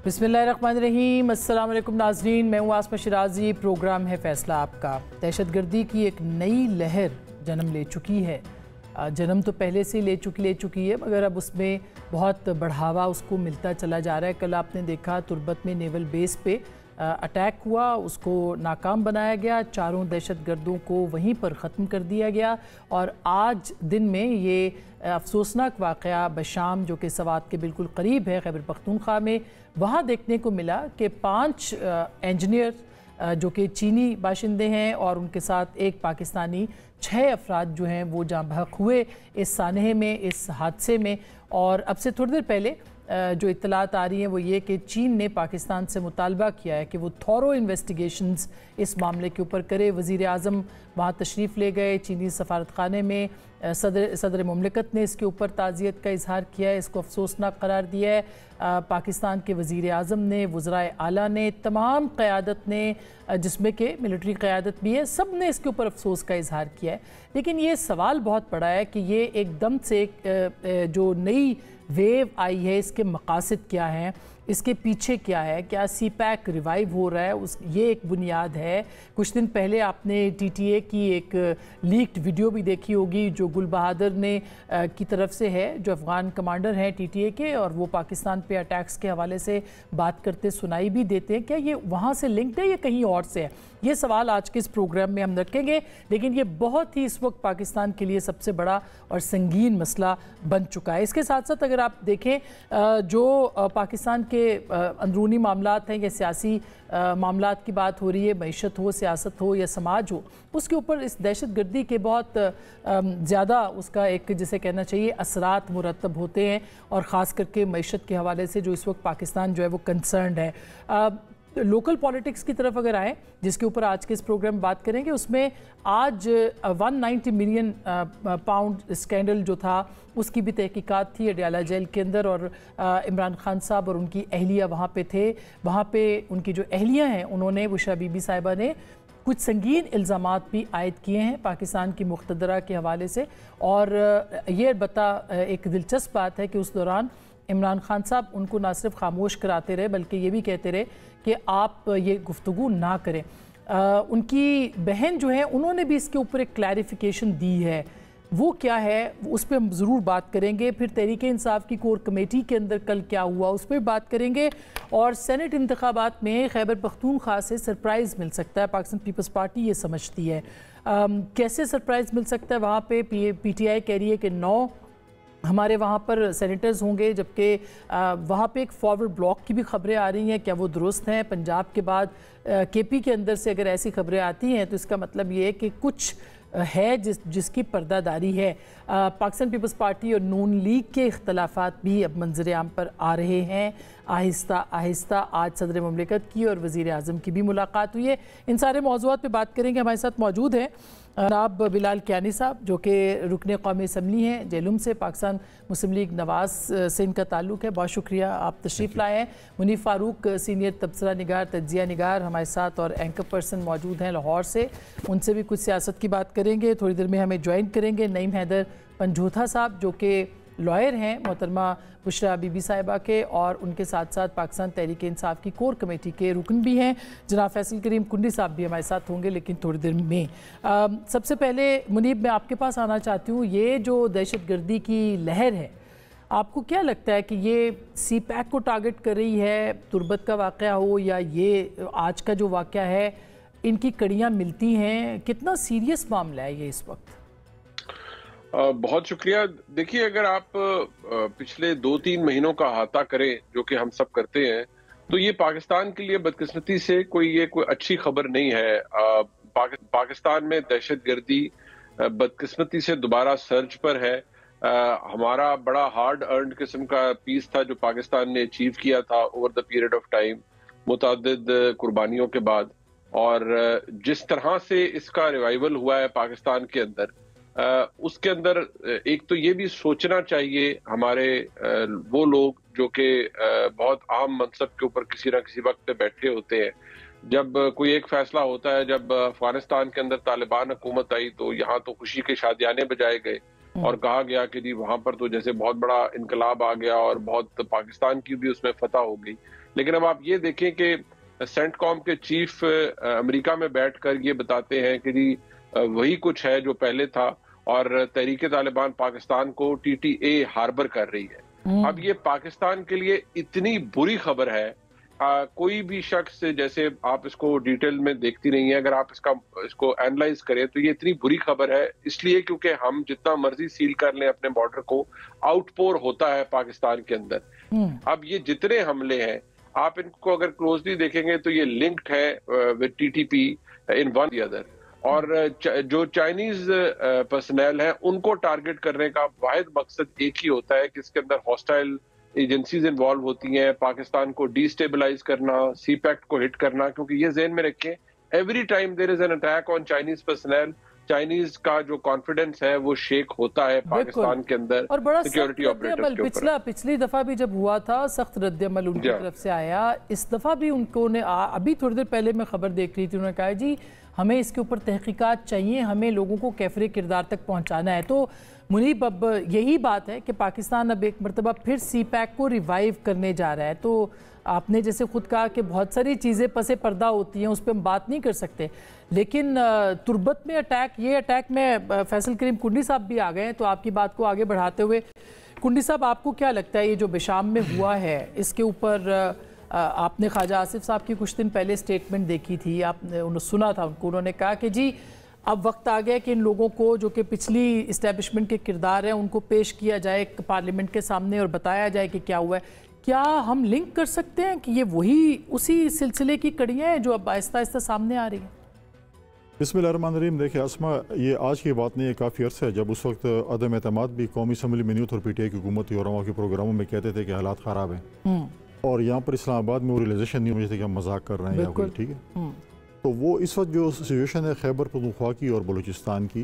बिस्मिल्लाहिर्रहमानिर्रहीम। अस्सलाम वालेकुम नाज़रीन, मैं हूँ आसमा शिराजी। प्रोग्राम है फैसला आपका। दहशतगर्दी की एक नई लहर जन्म ले चुकी है। जन्म तो पहले से ले चुकी है, मगर अब उसमें बहुत बढ़ावा उसको मिलता चला जा रहा है। कल आपने देखा तुर्बत में नेवल बेस पे अटैक हुआ, उसको नाकाम बनाया गया, चारों दहशतगर्दों को वहीं पर ख़त्म कर दिया गया। और आज दिन में ये अफसोसनाक वाक़या बशाम, जो कि सवात के बिल्कुल करीब है, खैबर पख्तूनख्वा में, वहाँ देखने को मिला कि 5 इंजीनियर जो कि चीनी बाशिंदे हैं और उनके साथ एक पाकिस्तानी, 6 अफराद जो हैं वो जाँ बहक हुए इस सानहे में, इस हादसे में। और अब से थोड़ी देर पहले जो इत्तलात आ रही हैं वो ये कि चीन ने पाकिस्तान से मुतालबा किया है कि वो थॉरो इन्वेस्टिगेशंस इस मामले के ऊपर करे। वज़ीर आज़म वहाँ तशरीफ़ ले गए चीनी सफारत खाने में। सदर मुमलिकत ने इसके ऊपर ताज़ियत का इजहार किया है, इसको अफसोसनाक करार दिया है। पाकिस्तान के वज़ीर आज़म ने, वज़राए आला ने, तमाम क़यादत ने, जिसमें कि मिलिट्री क़यादत भी है, सब ने इसके ऊपर अफसोस का इजहार किया है। लेकिन ये सवाल बहुत बड़ा है कि ये एकदम से जो नई वेव आई है, इसके मकासद क्या हैं, इसके पीछे क्या है, क्या सी पैक रिवाइव हो रहा है, ये एक बुनियाद है। कुछ दिन पहले आपने TTA की एक लीक्ड वीडियो भी देखी होगी जो गुल बहादुर ने की तरफ से है, जो अफ़गान कमांडर हैं TTA के, और वो पाकिस्तान पे अटैक्स के हवाले से बात करते सुनाई भी देते हैं। क्या ये वहाँ से लिंक्ड है या कहीं और से है? ये सवाल आज के इस प्रोग्राम में हम रखेंगे। लेकिन ये बहुत ही इस वक्त पाकिस्तान के लिए सबसे बड़ा और संगीन मसला बन चुका है। इसके साथ साथ अगर आप देखें जो पाकिस्तान के अंदरूनी मामलात हैं या सियासी मामलात की बात हो रही है, मईशत हो, सियासत हो या समाज हो, उसके ऊपर इस दहशतगर्दी के बहुत ज़्यादा उसका एक, जिसे कहना चाहिए, असरात मुरतब होते हैं। और ख़ास करके मईशत के हवाले से जो इस वक्त पाकिस्तान जो है वो कंसर्न्ड है। लोकल पॉलिटिक्स की तरफ अगर आएँ, जिसके ऊपर आज के इस प्रोग्राम में बात करेंगे, उसमें आज 190 मिलियन पाउंड स्कैंडल जो था उसकी भी तहकीकात थी अडयाला जेल के अंदर। और इमरान खान साहब और उनकी अहलिया वहाँ पे थे। वहाँ पे उनकी जो अहलिया हैं, उन्होंने, बुशरा बीबी साहिबा ने कुछ संगीन इल्ज़ामात भी आयद किए हैं पाकिस्तान की मुक़्तदरा के हवाले से। और ये एक दिलचस्प बात है कि उस दौरान इमरान खान साहब उनको ना सिर्फ खामोश कराते रहे, बल्कि ये भी कहते रहे कि आप ये गुफ्तगू ना करें। उनकी बहन जो है, उन्होंने भी इसके ऊपर एक क्लैरिफिकेशन दी है। वो क्या है, उस पर हम ज़रूर बात करेंगे। फिर तहरीक इंसाफ की कोर कमेटी के अंदर कल क्या हुआ, उस पर बात करेंगे। और सेनेट इंतखाबात में खैबर पख्तूनख्वा से सरप्राइज़ मिल सकता है, पाकिस्तान पीपल्स पार्टी ये समझती है। कैसे सरप्राइज़ मिल सकता है? वहाँ पे PTI कह रही है कि 9 हमारे वहाँ पर सेनेटर्स होंगे, जबकि वहाँ पे एक फॉरवर्ड ब्लॉक की भी खबरें आ रही हैं। क्या वो दुरुस्त हैं? पंजाब के बाद KP के अंदर से अगर ऐसी खबरें आती हैं तो इसका मतलब ये है कि कुछ है जिसकी पर्दादारी है। पाकिस्तान पीपल्स पार्टी और नून लीग के इख्तलाफात भी अब मंजर आम पर आ रहे हैं आहिस्ता आहिस्ता। आज सदर मुमलिकत की और वज़ीर आज़म की भी मुलाकात हुई है। इन सारे मौज़ूआत पे बात करेंगे। हमारे साथ मौजूद हैं जनाब बिलाल कियानी साहब, जो कि रुकन कौमी असम्बली हैं जेलुम से, पाकिस्तान मुस्लिम लीग नवाज से इनका ताल्लुक़ है। बहुत शुक्रिया, आप तशरीफ़ लाए हैं। मुनीफ फ़ारूक, सीनियर तबसरा निगार, तज्ज़िया निगार हमारे साथ, और एंकर पर्सन मौजूद हैं लाहौर से, उनसे भी कुछ सियासत की बात करेंगे। थोड़ी देर में हमें ज्वाइन करेंगे नईम हैदर पंजोथा साहब, जो कि लॉयर हैं मोहतरमा बुशरा बीबी साहिबा के, और उनके साथ साथ पाकिस्तान तहरीक इंसाफ की कोर कमेटी के रुकन भी हैं। जनाब फैसल करीम कुंडी साहब भी हमारे साथ होंगे, लेकिन थोड़ी देर में। सबसे पहले मुनीब, मैं आपके पास आना चाहती हूँ। ये जो दहशतगर्दी की लहर है, आपको क्या लगता है कि ये CPAC को टारगेट कर रही है? तुर्बत का वाक़या हो या ये आज का जो वाक़या है, इनकी कड़ियाँ मिलती हैं? कितना सीरियस मामला है ये इस वक्त? बहुत शुक्रिया। देखिए, अगर आप पिछले 2-3 महीनों का अहाता करें, जो कि हम सब करते हैं, तो ये पाकिस्तान के लिए बदकिस्मती से कोई अच्छी खबर नहीं है। पाकिस्तान में दहशतगर्दी बदकिस्मती से दोबारा सर्ज पर है। हमारा बड़ा हार्ड अर्न्ड किस्म का पीस था जो पाकिस्तान ने अचीव किया था over the period of time, मुतअद्दिद कुर्बानियों के बाद। और जिस तरह से इसका रिवाइवल हुआ है पाकिस्तान के अंदर, उसके अंदर एक तो ये भी सोचना चाहिए हमारे वो लोग जो कि बहुत आम मनसब के ऊपर किसी ना किसी वक्त पे बैठे होते हैं। जब कोई एक फैसला होता है, जब अफगानिस्तान के अंदर तालिबान हुकूमत आई तो यहाँ तो खुशी के शादियाने बजाए गए, और कहा गया कि जी वहां पर तो जैसे बहुत बड़ा इनकलाब आ गया और बहुत पाकिस्तान की भी उसमें फतह हो गई। लेकिन अब आप ये देखें कि सेंटकॉम के चीफ अमेरिका में बैठकर ये बताते हैं कि जी वही कुछ है जो पहले था और तहरीक तालिबान पाकिस्तान को TTA हार्बर कर रही है। अब ये पाकिस्तान के लिए इतनी बुरी खबर है, कोई भी शख्स, जैसे आप इसको डिटेल में देखती नहीं है, अगर आप इसको एनालाइज करें तो ये इतनी बुरी खबर है इसलिए क्योंकि हम जितना मर्जी सील कर लें अपने बॉर्डर को, आउटपोर होता है पाकिस्तान के अंदर। अब ये जितने हमले हैं आप इनको अगर क्लोजली देखेंगे तो ये लिंक्ड है with TTP in one the other, और जो चाइनीज पर्सनल हैं उनको टारगेट करने का वाहिद मकसद एक ही होता है कि इसके अंदर हॉस्टाइल एजेंसीज इन्वॉल्व होती हैं, पाकिस्तान को डिस्टेबलाइज करना, CPEC को हिट करना, क्योंकि ये ज़हन में रखें every time there is an attack on Chinese personnel, Chinese का जो कॉन्फिडेंस है वो शेक होता है पाकिस्तान के अंदर और बड़ा सिक्योरिटी ऑपरेटर्स के ऊपर। पिछली दफा भी जब हुआ था सख्त रद्द-ए-अमल उनकी तरफ से आया, इस दफा भी उनको ने अभी थोड़ी देर पहले मैं खबर देख रही थी, उन्होंने कहा जी हमें इसके ऊपर तहकीकात चाहिए, हमें लोगों को कैफरे किरदार तक पहुंचाना है। तो मुनीब अब यही बात है कि पाकिस्तान अब एक मरतबा फिर CPEC को रिवाइव करने जा रहा है। तो आपने जैसे खुद कहा कि बहुत सारी चीज़ें पसे पर्दा होती हैं, उस पर हम बात नहीं कर सकते, लेकिन तुर्बत में ये अटैक में फैसल करीम कुंडी साहब भी आ गए हैं। तो आपकी बात को आगे बढ़ाते हुए कुंडी साहब, आपको क्या लगता है ये जो बेशाम में हुआ है इसके ऊपर आपने ख्वाजा आसिफ साहब की कुछ दिन पहले स्टेटमेंट देखी थी, आपने सुना था उनको, उन्होंने कहा कि जी अब वक्त आ गया कि इन लोगों को जो कि पिछली इस्टेब्लिशमेंट के किरदार हैं उनको पेश किया जाए पार्लियामेंट के सामने और बताया जाए कि क्या हुआ है। क्या हम लिंक कर सकते हैं कि ये वही उसी सिलसिले की कड़ियाँ हैं जो अब आहिस्ता आहिस्ता सामने आ रही हैं? बिस्मिल्लाहिर्रहमानिर्रहीम। देखिए आसमा, ये आज की बात नहीं है, काफ़ी अर्सा है जब उस वक्त अदम एतमाद भी कौमी असम्बली में यूथ और PTI की हुकूमत और वहाँ के प्रोग्रामों में कहते थे कि हालात ख़राब हैं, और यहाँ पर इस्लामाबाद में वो रियलाइजेशन नहीं हुई थी कि हम मजाक कर रहे हैं या कोई, ठीक है। तो वो इस वक्त जो सिचुएशन है खैबर पख्तूनख्वा की और बलूचिस्तान की,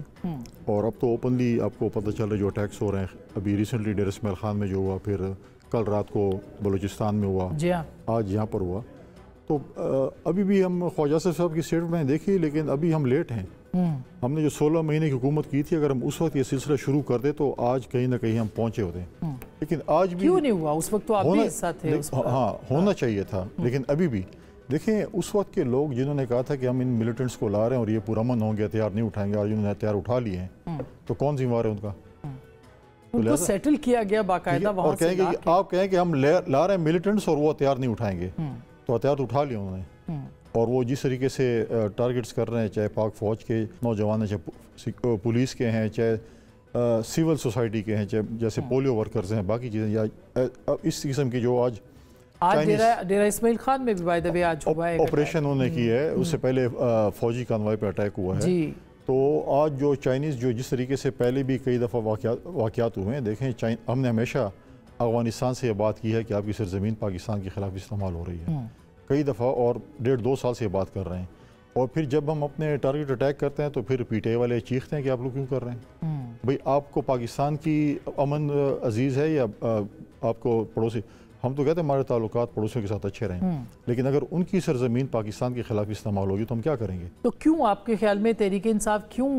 और अब तो ओपनली आपको पता चल रहा है जो अटैक्स हो रहे हैं, अभी रिसेंटली डेर इस्माइल खान में जो हुआ, फिर कल रात को बलूचिस्तान में हुआ, आज यहाँ पर हुआ। तो अभी भी हम ख्वाजा साहब की स्टेटमेंट देखी, लेकिन अभी हम लेट हैं। हमने जो 16 महीने की हुकूमत की थी, अगर हम उस वक्त ये सिलसिला शुरू कर दे तो आज कहीं ना कहीं हम पहुंचे होते हैं। लेकिन आज भी क्यों नहीं हुआ? उस वक्त तो आप भी साथ थे। हाँ, होना चाहिए था। लेकिन अभी भी देखें, उस वक्त के लोग जिन्होंने कहा था कि हम इन मिलिटेंट्स को ला रहे हैं और ये पुरअमन होंगे, हथियार नहीं उठाएंगे, और जिन्होंने हथियार उठा लिए हैं, तो कौन जिम्मेवार है उनका? उनको सेटल किया गया बाकायदा वहाँ से। आप कहें कि हम ला रहे हैं मिलिटेंट्स और वो हथियार नहीं उठाएंगे, तो हथियार तो उठा लिए उन्होंने। और वो जिस तरीके से टारगेट्स कर रहे हैं, चाहे पाक फौज के नौजवान हैं, चाहे पुलिस के हैं, चाहे सिविल सोसाइटी के हैं, चाहे जैसे पोलियो वर्कर्स हैं, बाकी चीज़ें, या इस किस्म की जो आज डेरा इस्माइल खान में भी बाय द वे आज हुआ है ऑपरेशन उन्होंने की है, उससे पहले फौजी कानवाई पर अटैक हुआ है। तो आज जो चाइनीज़ जो जिस तरीके से पहले भी कई दफ़ा वाक़यात हुए हैं, देखें हमने हमेशा अफगानिस्तान से ये बात की है कि आपकी सरजमीन पाकिस्तान के ख़िलाफ़ इस्तेमाल हो रही है, कई दफ़ा, और 1.5-2 साल से बात कर रहे हैं। और फिर जब हम अपने टारगेट अटैक करते हैं तो फिर PTI वाले चीखते हैं कि आप लोग क्यों कर रहे हैं? भाई, आपको पाकिस्तान की अमन अजीज़ है या आपको पड़ोसी? हम तो कहते हैं हमारे ताल्लुकात पड़ोसियों के साथ अच्छे रहें, लेकिन अगर उनकी सरजमीन पाकिस्तान के खिलाफ इस्तेमाल होगी तो हम क्या करेंगे? तो क्यों आपके ख्याल में तहरीक इंसाफ क्यों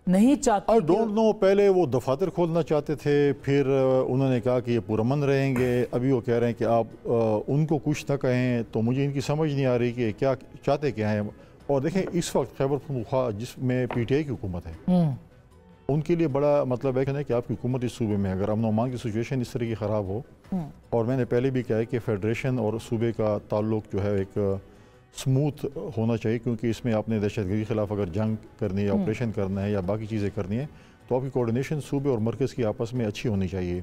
नहीं चाहती? I don't know. पहले वो दफातर खोलना चाहते थे, फिर उन्होंने कहा कि ये पुरअमन रहेंगे, अभी वो कह रहे हैं कि आप उनको कुछ ना कहें। तो मुझे इनकी समझ नहीं आ रही कि क्या चाहते क्या हैं। और देखें, इस वक्त खैबर पख्तूनख्वा जिसमें PTI की हुकूमत है, उनके लिए बड़ा मतलब है कि आपकी हुकूमत इस सूबे में, अगर अमन अमान की सिचुएशन इस तरह की ख़राब हो, और मैंने पहले भी कहा है कि फेडरेशन और सूबे का ताल्लुक जो है एक स्मूथ होना चाहिए, क्योंकि इसमें आपने दहशतगर्दी के खिलाफ अगर जंग करनी है, ऑपरेशन करना है या बाकी चीज़ें करनी है, तो आपकी कोऑर्डिनेशन सूबे और मरकज़ की आपस में अच्छी होनी चाहिए।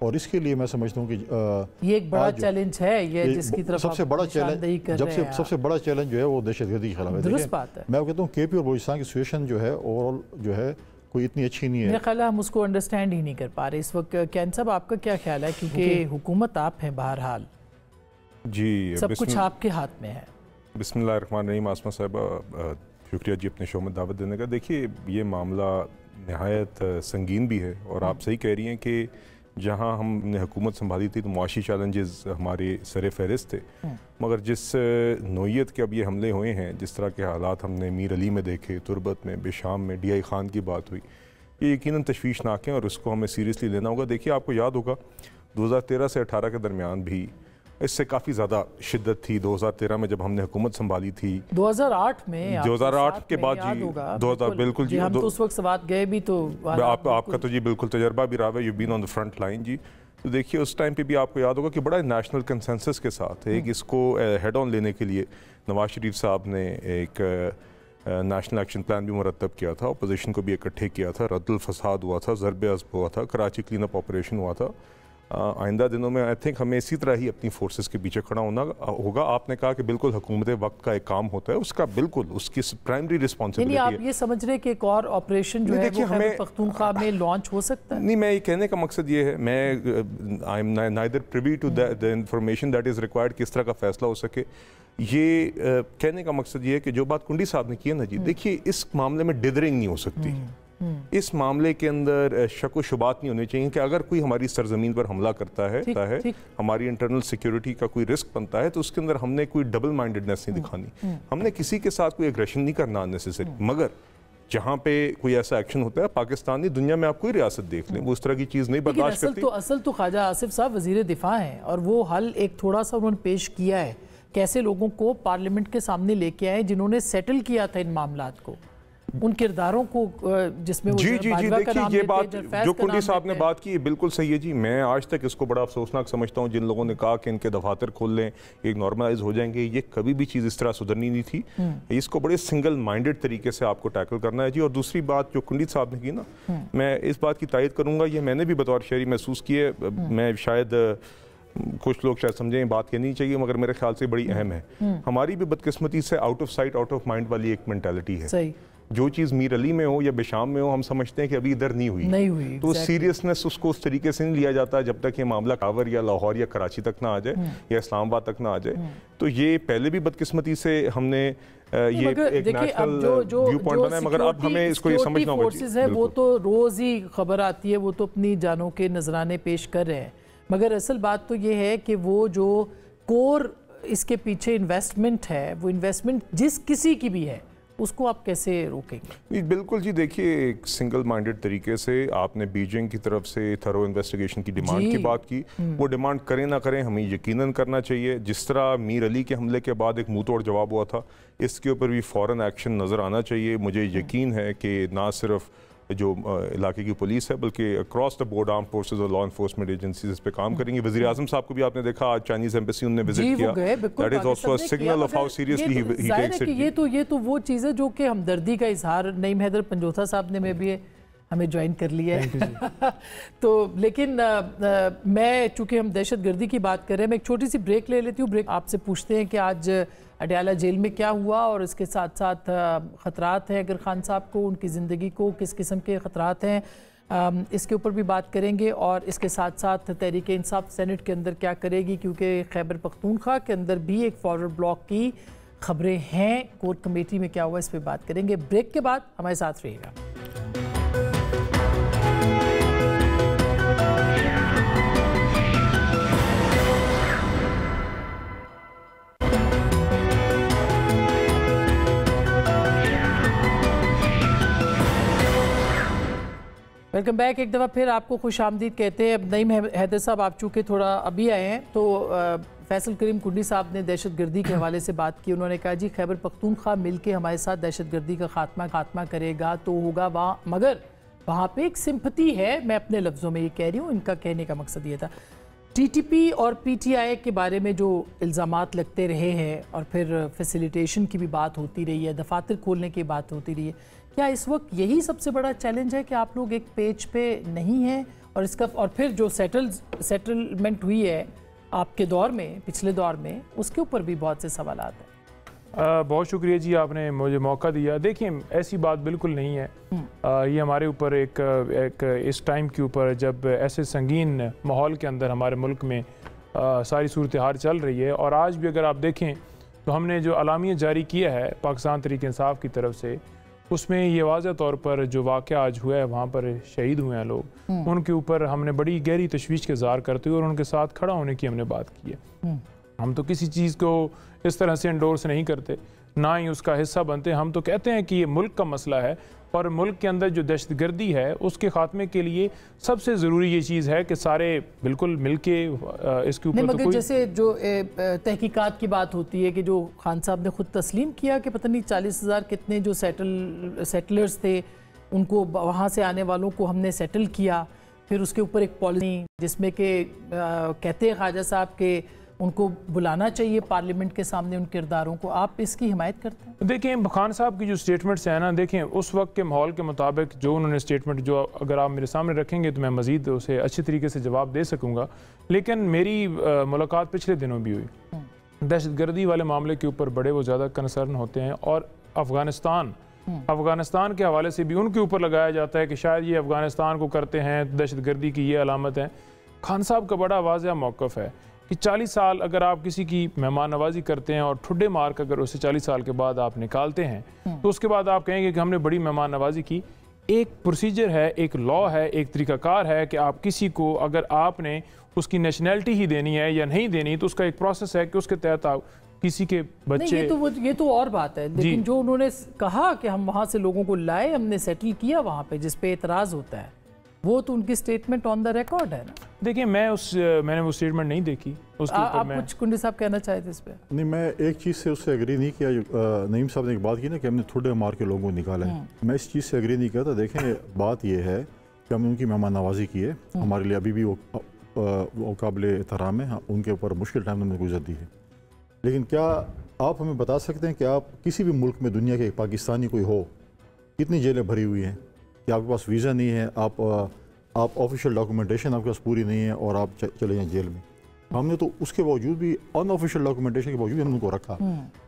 और इसके लिए मैं समझता हूँ कि ये एक बड़ा चैलेंज है, ये जिसकी तरफ सबसे बड़ा चैलेंज सबसे बड़ा चैलेंज जो है वो दहशतगर्दी के खिलाफ है। दुरुस्त बात है। मैं कहता हूँ KP और बलूचिस्तान की सिचुएशन जो है ओवरऑल जो है कोई इतनी अच्छी नहीं है। मेरा ख्याल है हम उसको अंडरस्टैंड ही नहीं कर पा रहे इस वक्त। कैन साहब, आपका क्या ख्याल है? क्योंकि हुकूमत आप हैं, बहरहाल जी सब कुछ आपके हाथ में है। बिस्मिल्लाहिर्रहमानिर्रहीम। आसमा साहब, शुक्रिया जी अपने शो में दावत देने का। देखिए, ये मामला नहायत संगीन भी है, और आप सही कह रही हैं कि जहाँ हमने हुकूमत संभाली थी तो मुआशी चैलेंजेस हमारे सर फहरिस्त थे, मगर जिस नोयत के अब ये हमले हुए हैं, जिस तरह के हालात हमने मीर अली में देखे, तुर्बत में, बेशाम में, DI खान की बात हुई, ये यकीनन तशवीशनाक है और इसको हमें सीरियसली लेना होगा। देखिए, आपको याद होगा 2013 से 18 के दरमियान भी इससे काफ़ी ज़्यादा शिद्दत थी। 2013 में जब हमने हुकूमत संभाली थी, 2008 में 2008 के बाद जी 2000 बिल्कुल जी, हम तो उस वक्त बात गए भी तो आपका तो जी बिल्कुल तजर्बा भी रहा है, you been on the front line जी। तो देखिए, उस टाइम पे भी आपको याद होगा कि बड़ा नेशनल कंसेंसस के साथ एक इसको हेड ऑन लेने के लिए नवाज शरीफ साहब ने एक नेशनल एक्शन प्लान भी मुरतब किया था, अपोजिशन को भी इकट्ठे किया था, रद्दुल फसाद हुआ था, ज़रब अज़ब हुआ था, कराची क्लीन अप ऑपरेशन हुआ था। आइंदा दिनों में आई थिंक हमें इसी तरह ही अपनी फोर्सेस के पीछे खड़ा होना होगा। आपने कहा कि बिल्कुल हुकूमत वक्त का एक काम होता है, उसका बिल्कुल उसकी प्राइमरी रिस्पॉन्सिबिलिटी है। आप ये समझ रहे कि एक और ऑपरेशन जो है वो खैबर पख्तूनख्वा में लॉन्च हो सकता है? नहीं, मैं ये कहने का मकसद ये है, मैं I am neither privy to the information that is required, किस तरह का फैसला हो सके। ये कहने का मकसद ये है कि जो बात कुंडी साहब ने की है ना जी, देखिए इस मामले में डिदरिंग नहीं हो सकती। इस मामले के अंदर शक व शुबात नहीं होनी चाहिए कि अगर कोई हमारी सरजमीन पर हमला करता है, हमारी इंटरनल सिक्योरिटी का कोई रिस्क बनता है, तो उसके अंदर हमने कोई डबल माइंडेडनेस नहीं दिखानी, हमने किसी के साथ कोई एग्रेशन नहीं करना अननेसेसरी। मगर जहाँ पे कोई ऐसा एक्शन होता है, पाकिस्तानी दुनिया में आप कोई रियासत देख लें, वो उस तरह की चीज़ नहीं बर्दाश्त करती। असल तो ख्वाजा आसिफ साहब वजीर दिफा हैं और वो हल एक थोड़ा सा उन्होंने पेश किया है, कैसे लोगों को पार्लियामेंट के सामने लेके आए जिन्होंने सेटल किया था इन मामलात को, उन किरदारों को जिसमें जी देखिए, ये बात जो कुंडी साहब ने बात की बिल्कुल सही है जी। मैं आज तक इसको बड़ा अफसोसनाक समझता हूँ, जिन लोगों ने कहा कि इनके दफातर खोल लें, एक नॉर्मलाइज हो जाएंगे, ये कभी भी चीज़ इस तरह सुधरनी नहीं थी। इसको बड़े सिंगल माइंडेड तरीके से आपको टैकल करना है जी। और दूसरी बात जो कुंडी साहब ने की ना, मैं इस बात की तायद करूँगा, ये मैंने भी बतौर शहरी महसूस की है। मैं शायद कुछ लोग शायद समझें बात कहनी चाहिए, मगर मेरे ख्याल से बड़ी अहम है। हमारी भी बदकिस्मती से out of sight out of mind वाली एक मेंटालिटी है। सही। जो चीज़ मीर अली में हो या बेशाम में हो, हम समझते हैं कि अभी इधर नहीं हुई तो सीरियसनेस उसको उस तरीके से नहीं लिया जाता जब तक ये मामला कावर या लाहौर या कराची तक ना आ जाए या इस्लामाबाद तक ना आ जाए। तो ये पहले भी बदकिस्मती से हमने ये एक नेशनल व्यू पॉइंट बनाया, मगर अब हमें इसको ये समझना होगा। वो तो रोज ही खबर आती है, वो तो अपनी जानों के नजराने पेश कर रहे हैं, मगर असल बात तो ये है कि वो जो कोर इसके पीछे इन्वेस्टमेंट है, वो इन्वेस्टमेंट जिस किसी की भी है, उसको आप कैसे रोकेंगे? बिल्कुल जी, देखिए एक सिंगल माइंडेड तरीके से आपने बीजिंग की तरफ से थरो इन्वेस्टिगेशन की डिमांड की बात की, वो डिमांड करें ना करें हमें यकीनन करना चाहिए। जिस तरह मीर अली के हमले के बाद एक मुंह तोड़ जवाब हुआ था, इसके ऊपर भी फ़ौरन एक्शन नज़र आना चाहिए। मुझे यकीन है कि ना सिर्फ जो इलाके की पुलिस है बल्कि across the board arm forces और लॉ एनफोर्समेंट एजेंसीज इस पे काम करेंगे। वज़ीर आज़म साहब को भी आपने देखा, आज चाइनीज एम्बेसी उन्होंने विजिट किया, that is also a signal of how seriously he takes it. ये तो वो चीज़ है जो कि हमदर्दी का इजहार नईम हैदर पंजोथा साहब ने में भी हमें ज्वाइन कर लिया है तो लेकिन मैं चूँकि हम दहशतगर्दी की बात कर रहे हैं, मैं एक छोटी सी ब्रेक ले लेती हूँ। ब्रेक आपसे पूछते हैं कि आज अडयाला जेल में क्या हुआ और इसके साथ साथ ख़तरात हैं अगर खान साहब को, उनकी ज़िंदगी को किस किस्म के ख़तरात हैं, इसके ऊपर भी बात करेंगे। और इसके साथ साथ तहरीक इंसाफ सेनेट के अंदर क्या करेगी, क्योंकि खैबर पख्तूनख्वा के अंदर भी एक फॉरवर्ड ब्लॉक की खबरें हैं, कोर कमेटी में क्या हुआ इस पर बात करेंगे। ब्रेक के बाद हमारे साथ रहिएगा। Welcome back. एक दफ़ा फिर आपको खुश आमदीद कहते हैं। अब नईम हैदर साहब, आप चूँकि थोड़ा अभी आए हैं, तो फैसल करीम कुंडी साहब ने दहशतगर्दी के हवाले से बात की। उन्होंने कहा जी खैबर पख्तूनख्वा मिल के हमारे साथ दहशतगर्दी का खात्मा करेगा तो होगा वहाँ, मगर वहाँ पे एक सिंपथी है। मैं अपने लफ्ज़ों में ये कह रही हूँ, इनका कहने का मकसद ये था। टीटीपी और पीटीआई के बारे में जो इल्ज़ामात लगते रहे हैं और फिर फैसिलिटेशन की भी बात होती रही है, दफातर खोलने की बात होती रही है, क्या इस वक्त यही सबसे बड़ा चैलेंज है कि आप लोग एक पेज पे नहीं हैं? और इसका और फिर जो सेटलमेंट हुई है आपके दौर में, पिछले दौर में, उसके ऊपर भी बहुत से सवाल आते हैं। बहुत शुक्रिया जी, आपने मुझे मौका दिया। देखिए ऐसी बात बिल्कुल नहीं है। ये हमारे ऊपर एक इस टाइम के ऊपर जब ऐसे संगीन माहौल के अंदर हमारे मुल्क में सारी सूरत हाल चल रही है, और आज भी अगर आप देखें तो हमने जो अलामिया जारी किया है पाकिस्तान तहरीक इंसाफ की तरफ से, उसमें ये वाज़ह तौर पर जो वाक़या आज हुआ है, वहाँ पर शहीद हुए हैं लोग, उनके ऊपर हमने बड़ी गहरी तशवीश का इज़हार करते हुए और उनके साथ खड़ा होने की हमने बात की है। हम तो किसी चीज़ को इस तरह से एंडोर्स नहीं करते, ना ही उसका हिस्सा बनते। हम तो कहते हैं कि ये मुल्क का मसला है और मुल्क के अंदर जो दहशतगर्दी है उसके खात्मे के लिए सबसे ज़रूरी ये चीज़ है कि सारे बिल्कुल मिल के इसके ऊपर मगर जैसे जो तहकीकात की बात होती है कि जो खान साहब ने खुद तस्लीम किया कि पता नहीं 40,000 कितने जो सेटलर्स थे उनको वहाँ से आने वालों को हमने सेटल किया, फिर उसके ऊपर एक पॉलिसी जिसमें कि कहते हैं ख्वाजा साहब के उनको बुलाना चाहिए पार्लियामेंट के सामने उन किरदारों को, आप इसकी हिमायत करते हैं? देखें खान साहब की जो स्टेटमेंट्स हैं ना, देखें उस वक्त के माहौल के मुताबिक जो उन्होंने स्टेटमेंट जो अगर आप मेरे सामने रखेंगे तो मैं मज़ीद उसे अच्छी तरीके से जवाब दे सकूँगा। लेकिन मेरी मुलाकात पिछले दिनों भी हुई, दहशतगर्दी वाले मामले के ऊपर बड़े वो ज़्यादा कंसर्न होते हैं और अफ़गानिस्तान के हवाले से भी उनके ऊपर लगाया जाता है कि शायद ये अफ़गानिस्तान को करते हैं, दहशतगर्दी की ये अलामत है। खान साहब का बड़ा वाज़ेह मौक़िफ़ है कि 40 साल अगर आप किसी की मेहमान नवाजी करते हैं और ठुड्डे मार कर अगर उसे 40 साल के बाद आप निकालते हैं तो उसके बाद आप कहेंगे कि हमने बड़ी मेहमान नवाजी की। एक प्रोसीजर है, एक लॉ है, एक तरीकाकार है कि आप किसी को अगर आपने उसकी नेशनैलिटी ही देनी है या नहीं देनी तो उसका एक प्रोसेस है कि उसके तहत आप किसी के बच्चे ये तो और बात है, लेकिन जो उन्होंने कहा कि हम वहाँ से लोगों को लाए, हमने सेटल किया वहाँ पे, जिस पे एतराज़ होता है, वो तो उनकी स्टेटमेंट ऑन द रिकॉर्ड है ना। देखिए मैंने वो स्टेटमेंट नहीं देखी उसके ऊपर। आप कुछ कुंडी साहब कहना चाहे थे इस पे? नहीं, मैं एक चीज़ से उससे एग्री नहीं किया। नईम साहब ने एक बात की ना कि हमने थोड़े मार के लोगों को निकाला है, मैं इस चीज़ से एग्री नहीं किया था। देखें बात यह है कि हमने उनकी मेहमान नवाजी की है, हमारे लिए अभी भी वो काबिल एहतराम है, उनके ऊपर मुश्किल टाइम हमने गुजर दी है। लेकिन क्या आप हमें बता सकते हैं कि आप किसी भी मुल्क में दुनिया के एक पाकिस्तानी कोई हो, कितनी जेलें भरी हुई हैं कि आपके पास वीज़ा नहीं है, आप ऑफिशियल डॉक्यूमेंटेशन आपके पास पूरी नहीं है और आप चले जाएं जेल में। हमने तो उसके बावजूद भी अनऑफिशियल डॉक्यूमेंटेशन के बावजूद हमने उनको रखा।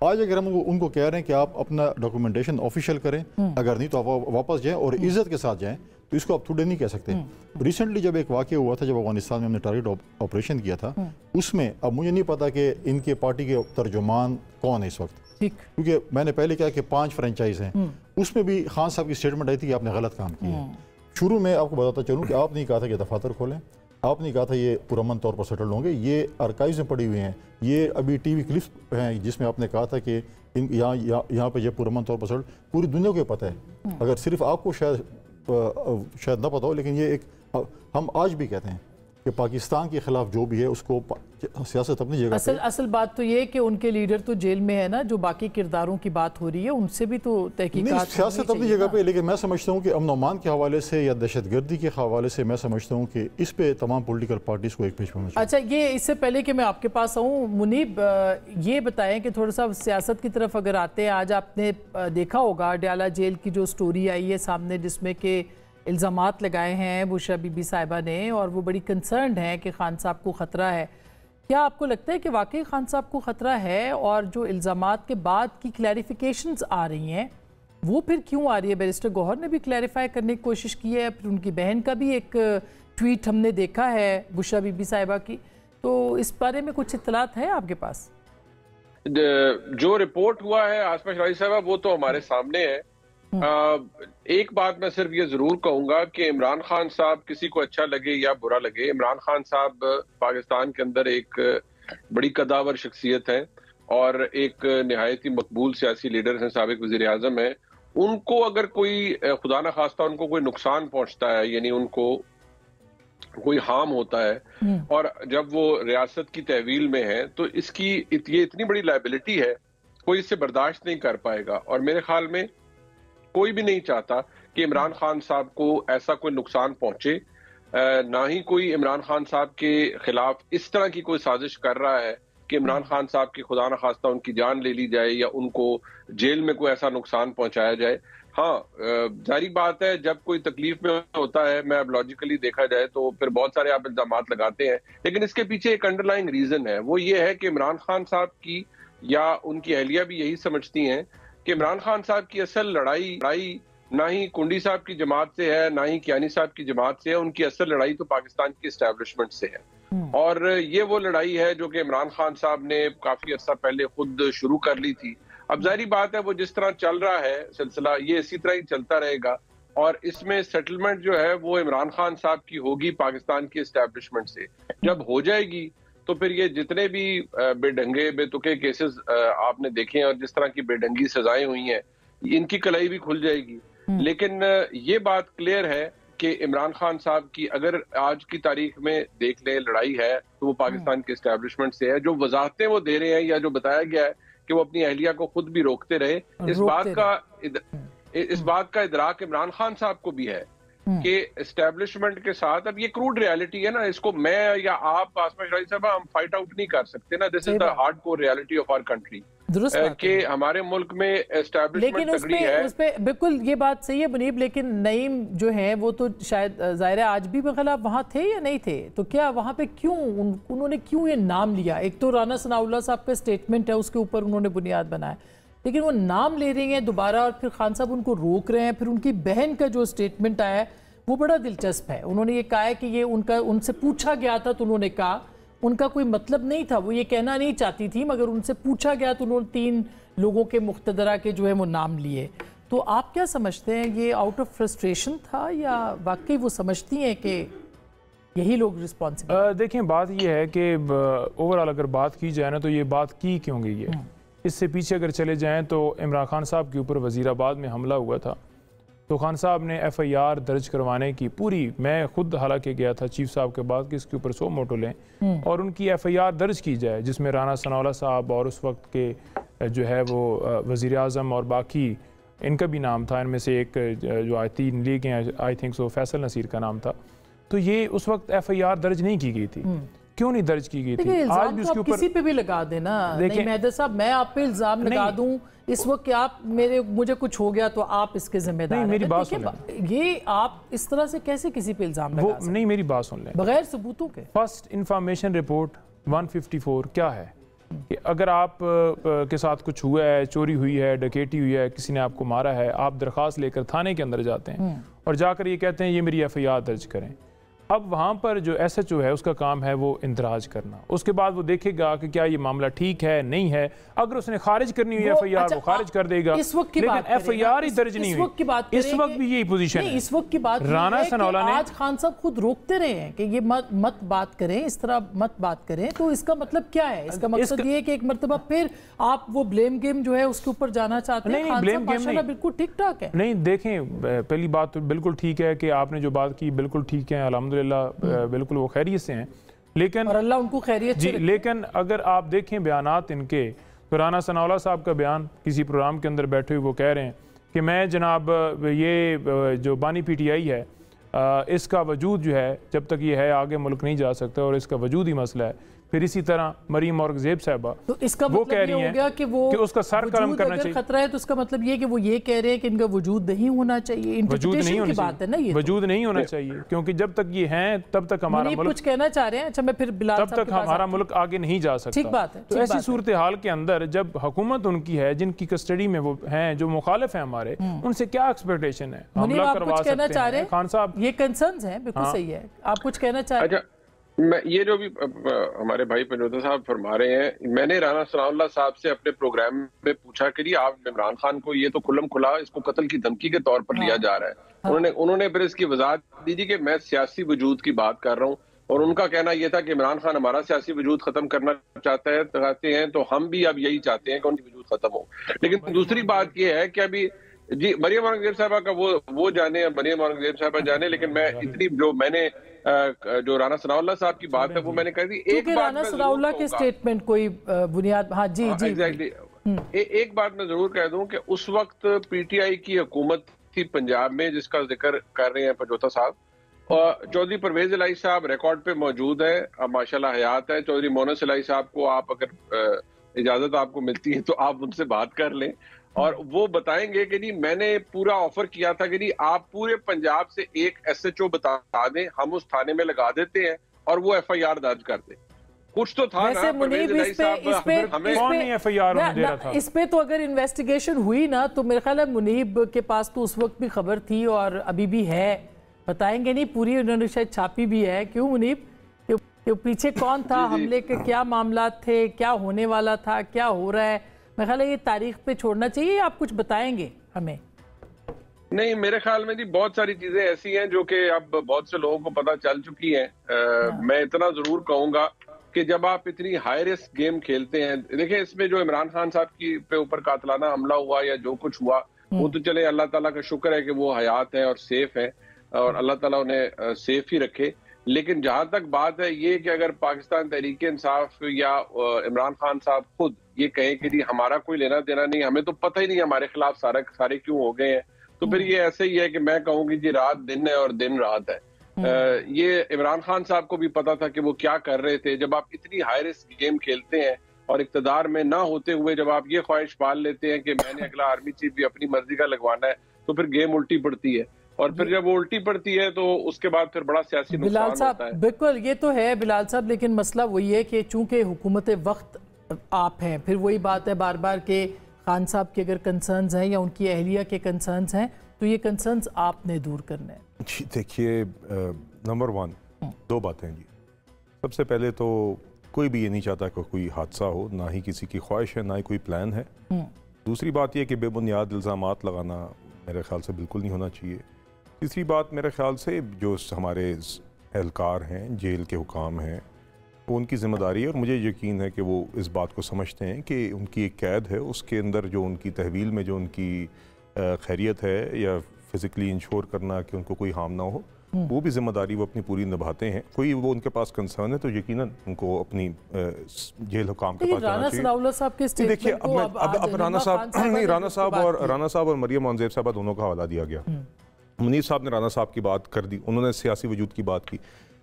आज अगर हम उनको कह रहे हैं कि आप अपना डॉक्यूमेंटेशन ऑफिशियल करें, अगर नहीं तो आप वापस जाएं और इज्जत के साथ जाएं, तो इसको आप थोड़े नहीं कह सकते। रिसेंटली जब एक वाक़या हुआ था, जब अफगानिस्तान में हमने टारगेट ऑपरेशन किया था, उसमें अब मुझे नहीं पता कि इनके पार्टी के तर्जुमान कौन है इस वक्त, क्योंकि मैंने पहले कहा कि 5 फ्रेंचाइज हैं, उसमें भी खान साहब की स्टेटमेंट आई थी कि आपने गलत काम किया है। शुरू में आपको बताता चलूँ कि आपने कहा था कि दफातर खोलें, आपने कहा था ये पुरअमन तौर पर सेटल होंगे, ये आर्काइव्स में पड़ी हुई हैं, ये अभी टीवी क्लिप्स हैं जिसमें आपने कहा था कि यहाँ पे ये पुरअमन तौर पर सेटल, पूरी दुनिया को पता है। अगर सिर्फ आपको शायद ना पता हो, लेकिन ये एक हम आज भी कहते हैं कि पाकिस्तान के खिलाफ जो भी है उसको सियासत अपनी जगह असल बात तो ये है कि उनके लीडर तो जेल में है ना, जो बाकी किरदारों की बात हो रही है उनसे भी तो तहकीकात सियासत अपनी जगह पे। लेकिन मैं समझता हूँ कि अमन के हवाले से या दहशतगर्दी के हवाले से मैं समझता हूँ कि इस पे तमाम पॉलिटिकल पार्टीज को एक पेश होना चाहिए। अच्छा, ये इससे पहले कि मैं आपके पास आऊँ, मुनीब ये बताएं कि थोड़ा सा सियासत की तरफ अगर आते हैं, आज आपने देखा होगा अडयाला जेल की जो स्टोरी आई है सामने, जिसमें कि इल्ज़ामात लगाए हैं बुशरा बीबी साहिबा ने, और वो बड़ी कंसर्न्ड हैं कि खान साहब को ख़तरा है। क्या आपको लगता है कि वाकई खान साहब को ख़तरा है? और जो इल्ज़ामात के बाद की क्लैरिफिकेशंस आ रही हैं वो फिर क्यों आ रही है? बैरिस्टर गौहर ने भी क्लैरिफाई करने की कोशिश की है, फिर उनकी बहन का भी एक ट्वीट हमने देखा है बुशरा बीबी साहिबा की, तो इस बारे में कुछ इत्तलात है आपके पास? जो रिपोर्ट हुआ है आसमा शराजी साहबा, वो तो हमारे सामने है। एक बात मैं सिर्फ ये जरूर कहूंगा कि इमरान खान साहब, किसी को अच्छा लगे या बुरा लगे, इमरान खान साहब पाकिस्तान के अंदर एक बड़ी कदावर शख्सियत है और एक निहायत ही मकबूल सियासी लीडर हैं, साबिक वजीर आजम है। उनको अगर कोई खुदा न खास्ता उनको कोई नुकसान पहुंचता है, यानी उनको कोई हार्म होता है और जब वो रियासत की तहवील में है, तो इसकी ये इतनी बड़ी लायबिलिटी है, कोई इससे बर्दाश्त नहीं कर पाएगा। और मेरे ख्याल में कोई भी नहीं चाहता कि इमरान खान साहब को ऐसा कोई नुकसान पहुंचे, ना ही कोई इमरान खान साहब के खिलाफ इस तरह की कोई साजिश कर रहा है कि इमरान खान साहब की खुदा न खास्ता उनकी जान ले ली जाए या उनको जेल में कोई ऐसा नुकसान पहुंचाया जाए। हाँ, जारी बात है, जब कोई तकलीफ में होता है, मैं अब लॉजिकली देखा जाए तो फिर बहुत सारे आप इल्जामात लगाते हैं, लेकिन इसके पीछे एक अंडरलाइंग रीजन है। वो ये है कि इमरान खान साहब की या उनकी अहलिया भी यही समझती हैं कि इमरान खान साहब की असल लड़ाई ना ही कुंडी साहब की जमात से है, ना ही कियानी साहब की जमात से है। उनकी असल लड़ाई तो पाकिस्तान की एस्टैब्लिशमेंट से है। और ये वो लड़ाई है जो कि इमरान खान साहब ने काफी अर्सा पहले खुद शुरू कर ली थी। अब जारी बात है, वो जिस तरह चल रहा है सिलसिला, ये इसी तरह ही चलता रहेगा और इसमें सेटलमेंट जो है वो इमरान खान साहब की होगी पाकिस्तान की एस्टैब्लिशमेंट से। जब हो जाएगी तो फिर ये जितने भी बेढंगे बेतुके केसेस आपने देखे हैं और जिस तरह की बेढंगी सजाएं हुई हैं, इनकी कलाई भी खुल जाएगी। लेकिन ये बात क्लियर है कि इमरान खान साहब की अगर आज की तारीख में देख ले लड़ाई है तो वो पाकिस्तान के एस्टेब्लिशमेंट से है। जो वजाहतें वो दे रहे हैं या जो बताया गया है कि वो अपनी अहलिया को खुद भी रोकते रहे, इस बात का इदराक इमरान खान साहब को भी है कि एस्टेब्लिशमेंट के साथ अब ये क्रूड रियलिटी है ना, इसको मैं या आप आसमा शराजी साहब हम फाइट आउट नहीं कर सकते ना। This is the hardcore reality of our country कि हमारे मुल्क में एस्टेब्लिशमेंट तगड़ी है। उस पे बिल्कुल ये बात सही है मुनीब, लेकिन नईम जो है वो तो शायद जाहिर है आज भी बगैर वहाँ थे या नहीं थे, तो क्या वहाँ पे क्यों उन्होंने क्यों ये नाम लिया? एक तो राना सनाउल्लाह साहब का स्टेटमेंट है, उसके ऊपर उन्होंने बुनियाद बनाया, लेकिन वो नाम ले रही हैं दोबारा और फिर खान साहब उनको रोक रहे हैं। फिर उनकी बहन का जो स्टेटमेंट आया है वो बड़ा दिलचस्प है। उन्होंने ये कहा है कि ये उनसे पूछा गया था तो उन्होंने कहा, उनका कोई मतलब नहीं था, वो ये कहना नहीं चाहती थी, मगर उनसे पूछा गया तो उन्होंने 3 लोगों के मुख्तदरा के जो है वो नाम लिए। तो आप क्या समझते हैं, ये आउट ऑफ फ्रस्ट्रेशन था या वाकई वो समझती हैं कि यही लोग रिस्पॉन्सिबल? देखें, बात ये है कि ओवरऑल अगर बात की जाए ना तो ये बात की क्यों गई है। इससे पीछे अगर चले जाएं तो इमरान खान साहब के ऊपर वज़ीराबाद में हमला हुआ था, तो खान साहब ने FIR दर्ज करवाने की पूरी, मैं खुद हालांकि गया था चीफ साहब के बाद कि इसके ऊपर 100 मोटो लें और उनकी FIR दर्ज की जाए, जिसमें राना सनाउल्लाह साहब और उस वक्त के जो है वो वज़ीर आज़म और बाकी इनका भी नाम था, इनमें से एक जो आई 3 लिए गए I think so Faisal Naseer का नाम था। तो ये उस वक्त FIR दर्ज नहीं की गई थी। क्यों नहीं दर्ज की गई थी? आज भी उसके ऊपर किसी पे भी लगा देना। नहीं मेहदर साहब, मैं आप पे इल्जाम लगा दूं इस वक्त कि आप मुझे कुछ हो गया तो आप इसके जिम्मेदार हैं। मेरी बात सुन ये आप इस तरह से कैसे किसी पे इल्जाम लगा सकते? नहीं, मेरी बात सुन लें बगैर सबूतों के। फर्स्ट इंफॉर्मेशन रिपोर्ट 154 क्या है कि अगर आप के साथ कुछ हुआ है, चोरी हुई है, डकैती हुई है, किसी ने आपको मारा है, आप दरख्वास्त लेकर थाने के अंदर जाते हैं और जाकर ये कहते हैं ये मेरी FIR दर्ज करें। अब वहाँ पर जो SHO है उसका काम है वो इंदराज करना, उसके बाद वो देखेगा कि क्या ये मामला ठीक है नहीं है। अगर उसने खारिज करनी हुई FIR वो खारिज कर देगा, इस वक्त की बात FIR ही दर्ज नहीं हुई। इस वक्त भी यही पोजीशन है। इस वक्त की बात राना सनाउल्लाह ने आज खान साहब खुद रोकते रहे हैं कि ये मत बात करें, इस तरह मत बात करें, तो इसका मतलब क्या है? इसका मकसद ये है कि एक मरतबा फिर आप वो ब्लेम गेम जो है उसके ऊपर जाना चाहते हैं। नहीं, ब्लेम गेम नहीं, बिल्कुल ठीक ठाक है। नहीं, देखें, पहली बात तो बिल्कुल ठीक है कि आपने जो बात की बिल्कुल ठीक है, अल्हम्दुलिल्लाह बिल्कुल वो खैरियत से हैं, लेकिन और अल्लाह उनको खैरियत जी, लेकिन अगर आप देखें बयानात इनके, तो राना सनाउल्लाह साहब का बयान किसी प्रोग्राम के अंदर बैठे हुए वो कह रहे हैं कि मैं जनाब ये जो बानी PTI है इसका वजूद जो है जब तक ये है आगे मुल्क नहीं जा सकता और इसका वजूद ही मसला है। फिर इसी तरह मरीम औरंगजेब साहबा तो इसका वो मतलब कह रही हैं कि वो कि उसका सर कलम करना चाहिए। खतरा है तो इसका मतलब ये कि वो ये कह रहे हैं कि इनका वजूद नहीं होना चाहिए। वजूद नहीं होना चाहिए, वजूद नहीं होना चाहिए, क्योंकि जब तक ये हैं तब तक हमारा मुल्क, कुछ कहना चाह रहे हैं। अच्छा, मैं फिर बिलाल तब तक हमारा मुल्क आगे नहीं जा सकता। ठीक बात है। तो ऐसी सूरत हाल के अंदर जब हुकूमत उनकी है, जिनकी कस्टडी में वो हैं, जो मुखालिफ है हमारे, उनसे क्या एक्सपेक्टेशन है? हमला करवा सकते हैं खान साहब, ये कंसर्न्स हैं, बिल्कुल सही है। आप कुछ कहना चाह रहे हैं? मैं ये जो भी हमारे भाई पंजोता साहब फरमा रहे हैं, मैंने राना सनाउल्लाह साहब से अपने प्रोग्राम में पूछा कि आप इमरान खान को ये तो खुल्लम खुला इसको कत्ल की धमकी के तौर पर लिया जा रहा है। उन्होंने फिर इसकी वजाहत दी थी कि मैं सियासी वजूद की बात कर रहा हूँ, और उनका कहना यह था कि इमरान खान हमारा सियासी वजूद खत्म करना चाहते हैं, तो हम भी अब यही चाहते हैं कि उनकी वजूद खत्म हो। लेकिन दूसरी बात यह है कि अभी जी मरियम औरंगजेब साहबा का वो जाने, मरियम औरंगजेब साहबा जाने, लेकिन मैं इतनी जो मैंने जो राना सनाउल्लाह साहब की बात है वो मैंने कह दी। एक बात राना सनाउल्लाह के स्टेटमेंट कोई बुनियाद, हाँ जी जी एग्जैक्टली, एक बात मैं जरूर कह दूं कि उस वक्त PTI की हुकूमत थी पंजाब में, जिसका जिक्र कर रहे हैं पंजोता साहब, और चौधरी परवेज इलाही साहब रिकॉर्ड पे मौजूद है, माशाल्लाह हयात है। चौधरी मोनस इलाही साहब को आप अगर इजाजत आपको मिलती है तो आप उनसे बात कर लें, और वो बताएंगे कि नहीं मैंने पूरा ऑफर किया था कि नहीं आप पूरे पंजाब से एक SHO बता दें, हम उस थाने में लगा देते हैं और वो FIR दर्ज कर दें। कुछ तो था ना, मुनीब इस पे तो अगर इन्वेस्टिगेशन हुई ना तो मेरे ख्याल है मुनीब के पास तो उस वक्त भी खबर थी और अभी भी है, बताएंगे नहीं पूरी, उन्होंने शायद छापी भी है। क्यों मुनीब, कि पीछे कौन था, हमले के क्या मामला थे, क्या होने वाला था, क्या हो रहा है, मेरे ख्याल है ये तारीख पे छोड़ना चाहिए। आप कुछ बताएंगे हमें? नहीं, मेरे ख्याल में जी बहुत सारी चीजें ऐसी हैं जो कि अब बहुत से लोगों को पता चल चुकी हैं। मैं इतना जरूर कहूंगा कि जब आप इतनी हाई रिस्क गेम खेलते हैं, देखिए इसमें जो इमरान खान साहब की पे ऊपर कातलाना हमला हुआ या जो कुछ हुआ वो तो चले अल्लाह ताला का शुक्र है कि वो हयात है और सेफ है और अल्लाह ताला उन्हें सेफ ही रखे। लेकिन जहां तक बात है ये कि अगर पाकिस्तान तहरीक इंसाफ या इमरान खान साहब खुद ये कहें कि जी हमारा कोई लेना देना नहीं, हमें तो पता ही नहीं हमारे खिलाफ सारे क्यों हो गए हैं, तो फिर ये ऐसे ही है कि मैं कहूँगी जी रात दिन है और दिन रात है। ये इमरान खान साहब को भी पता था कि वो क्या कर रहे थे। जब आप इतनी हाई रिस्क गेम खेलते हैं और इक्तदार में ना होते हुए जब आप ये ख्वाहिश पाल लेते हैं कि मैंने अगला आर्मी चीफ भी अपनी मर्जी का लगवाना है, तो फिर गेम उल्टी पड़ती है और फिर जब वो उल्टी पड़ती है तो उसके बाद फिर बड़ा सियासी नुकसान होता है। बिल्कुल ये तो है बिलाल साहब, लेकिन मसला वही है कि चूंकि हुकूमत वक्त आप हैं, फिर वही बात है बार बार के खान साहब के अगर कंसर्न्स हैं या उनकी अहलिया के कंसर्न्स हैं तो ये कंसर्न्स आपने दूर करने हैं। जी देखिए, नंबर 1 2 बातें जी। सबसे पहले तो कोई भी ये नहीं चाहता कि कोई हादसा हो, ना ही किसी की ख्वाहिश है, ना ही कोई प्लान है। दूसरी बात यह कि बेबुनियाद इल्ज़ामात लगाना मेरे ख्याल से बिल्कुल नहीं होना चाहिए। तीसरी बात मेरे ख्याल से जो हमारे एहलकार हैं, जेल के हुकाम हैं, वो उनकी ज़िम्मेदारी है और मुझे यकीन है कि वो इस बात को समझते हैं कि उनकी एक कैद है, उसके अंदर जो उनकी तहवील में जो उनकी खैरियत है या फिज़िकली इंश्योर करना कि उनको कोई हार्म ना हो, वो भी जिम्मेदारी वो अपनी पूरी निभाते हैं। कोई वो उनके पास कंसर्न है तो यकीनन उनको अपनी जेल हुकाम के पास जाना चाहिए। देखिए अब राना साहब और मरियम औरंगज़ेब साहब दोनों का हवाला दिया गया। मुनीर साहब ने राना साहब की बात कर दी, उन्होंने सियासी वजूद की बात की।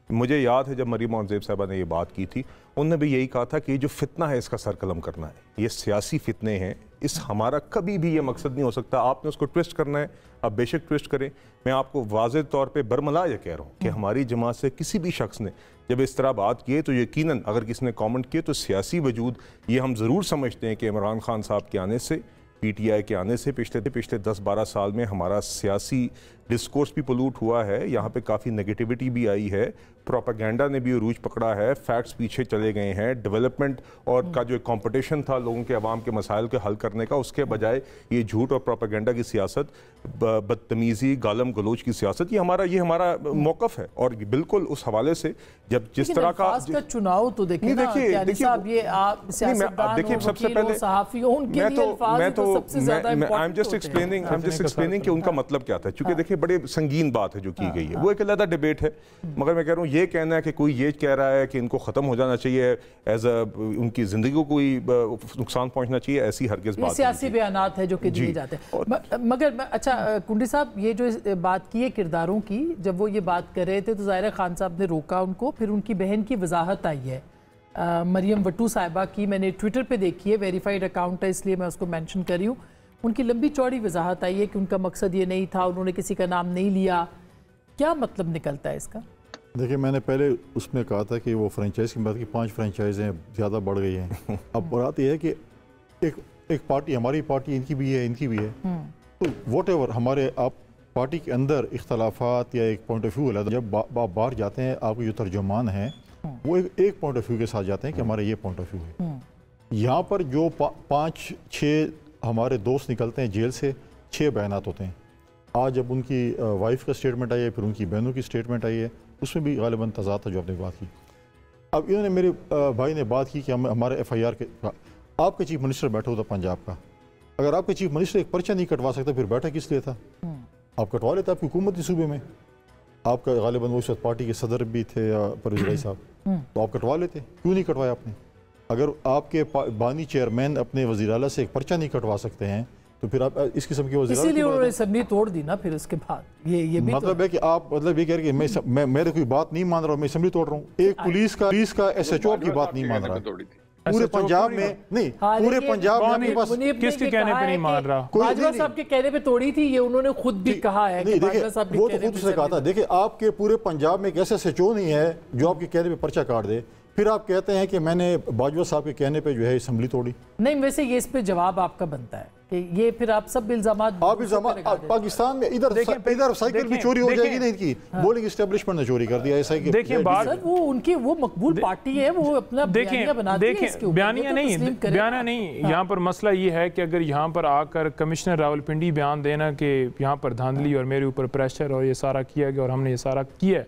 मुझे याद है जब मरियम औरंगज़ेब साहबा ने ये बात की थी, उन्होंने भी यही कहा था कि जो फितना है इसका सर कलम करना है, ये सियासी फितने हैं, इस हमारा कभी भी ये मकसद नहीं हो सकता। आपने उसको ट्विस्ट करना है, आप बेशक ट्विस्ट करें। मैं आपको वाज़ेह तौर पे बरमला ये कह रहा हूँ कि हमारी जमात से किसी भी शख्स ने जब इस तरह बात की तो यकीनन अगर किसी ने कमेंट किए तो सियासी वजूद ये हम ज़रूर समझते हैं कि इमरान खान साहब के आने से, PTI के आने से पिछले 10-12 साल में हमारा सियासी डिस्कोर्स भी पोल्यूट हुआ है, यहाँ पे काफ़ी नेगेटिविटी भी आई है, प्रोपेगेंडा ने भी अरूज पकड़ा है, फैक्ट्स पीछे चले गए हैं, डेवलपमेंट और का जो एक कॉम्पिटिशन था लोगों के अवाम के मसाइल के हल करने का, उसके बजाय ये झूठ और प्रोपेगेंडा की सियासत, बदतमीज़ी, गालम गलोच की सियासत, ये हमारा मौक़िफ़ है। और बिल्कुल उस हवाले से जब जिस तरह का चुनाव तो देखिए सबसे पहले आई एम जस्ट एक्सप्लेनिंग कि उनका मतलब क्या था, क्योंकि देखिए बड़े संगीन बात है जो की गई है, वो एक अलग डिबेट है। मगर मैं कह रहा हूँ ये कहना है कि कोई ये कह रहा है कि इनको ख़त्म हो जाना चाहिए, एज उनकी ज़िंदगी को कोई नुकसान पहुँचना चाहिए, ऐसी हरगिज़ बात सियासी बयानात है जो कि दिए जाते हैं। मगर अच्छा कुंडी साहब, ये जो बात की है किरदारों की, जब वो ये बात कर रहे थे तो ज़ाहिर खान साहब ने रोका उनको, फिर उनकी बहन की वजाहत आई है मरियम वट्टू साहिबा की, मैंने ट्विटर पे देखी है, वेरीफाइड अकाउंट है इसलिए मैं उसको मेंशन कर रही हूँ। उनकी लंबी चौड़ी वजाहत आई है कि उनका मकसद ये नहीं था, उन्होंने किसी का नाम नहीं लिया। क्या मतलब निकलता है इसका? देखिए मैंने पहले उसमें कहा था कि वो फ्रेंचाइज की बात की, 5 फ्रेंचाइजें ज़्यादा बढ़ गई हैं। अब बात यह है कि एक पार्टी, हमारी पार्टी, इनकी भी है, इनकी भी है, तो वॉटेवर हमारे आप पार्टी के अंदर इख्तलाफात या एक पॉइंट ऑफ व्यू है, जब आप बाहर जाते हैं आपके जो तर्जुमान हैं वो एक पॉइंट ऑफ व्यू के साथ जाते हैं कि हमारा ये पॉइंट ऑफ व्यू है। यहाँ पर जो 5-6 हमारे दोस्त निकलते हैं जेल से, 6 बयानात होते हैं। आज जब उनकी वाइफ का स्टेटमेंट आई है, फिर उनकी बहनों की स्टेटमेंट आई है, उसमें भी गालिबन तजाद था जो आपने बात की। अब इन्होंने मेरे भाई ने बात की कि हमारे FIR के, आपके चीफ मिनिस्टर बैठा होता पंजाब का, अगर आपके चीफ मिनिस्टर एक पर्चा नहीं कटवा सकता फिर बैठा किस लिए था? आप कटवा लेते, आपकी हुकूमत थी सूबे में, आपका गालिबन वो उस वक्त पार्टी के सदर भी थे या परवेज़ साहब, तो आप कटवा लेते, क्यों नहीं कटवाया आपने? अगर आपके बानी चेयरमैन अपने वज़ीर आला से एक पर्चा नहीं कटवा सकते हैं तो फिर आप इस किस्म की वज़ीर, इसीलिए उन्होंने असेंबली तोड़ दी ना फिर उसके बाद। ये भी मतलब तो है कि आप मतलब ये कह रहे कि मैं मेरे कोई बात नहीं मान रहा हूँ, मैं असेंबली तोड़ रहा हूँ। एक पुलिस का SHO की बात नहीं मान रहा पूरे पंजाब में, नहीं पूरे पंजाब में आपके पास किसके कहने पे नहीं मान रहा? बाजवा साहब के कहने पे तोड़ी थी, ये उन्होंने खुद भी कहा है। नहीं देखिए वो तो खुद उसने कहा था, देखिए आपके पूरे पंजाब में एक ऐसा SHO नहीं है जो आपके कहने पे पर्चा काट दे, फिर आप कहते हैं कि मैंने बाजवा साहब के कहने पे जो है असेंबली तोड़ी। नहीं वैसे ये इस पे जवाब आपका बनता है कि ये फिर आप सब इल्जामात पाकिस्तान में इधर साइकिल भी चोरी हो जाएगी, नहीं की बोलिंग एस्टेब्लिशमेंट ने चोरी कर दिया है साइकिल। देखिए बात वो उनकी वो मकबूल पार्टी है, वो अपना बयानिया बनाती है, इसके बयानिया नहीं, यहाँ पर मसला ये है कि अगर यहाँ पर आकर कमिश्नर रावलपिंडी बयान देना कि यहाँ पर धांधली और मेरे ऊपर प्रेशर और ये सारा किया गया और हमने ये सारा किया,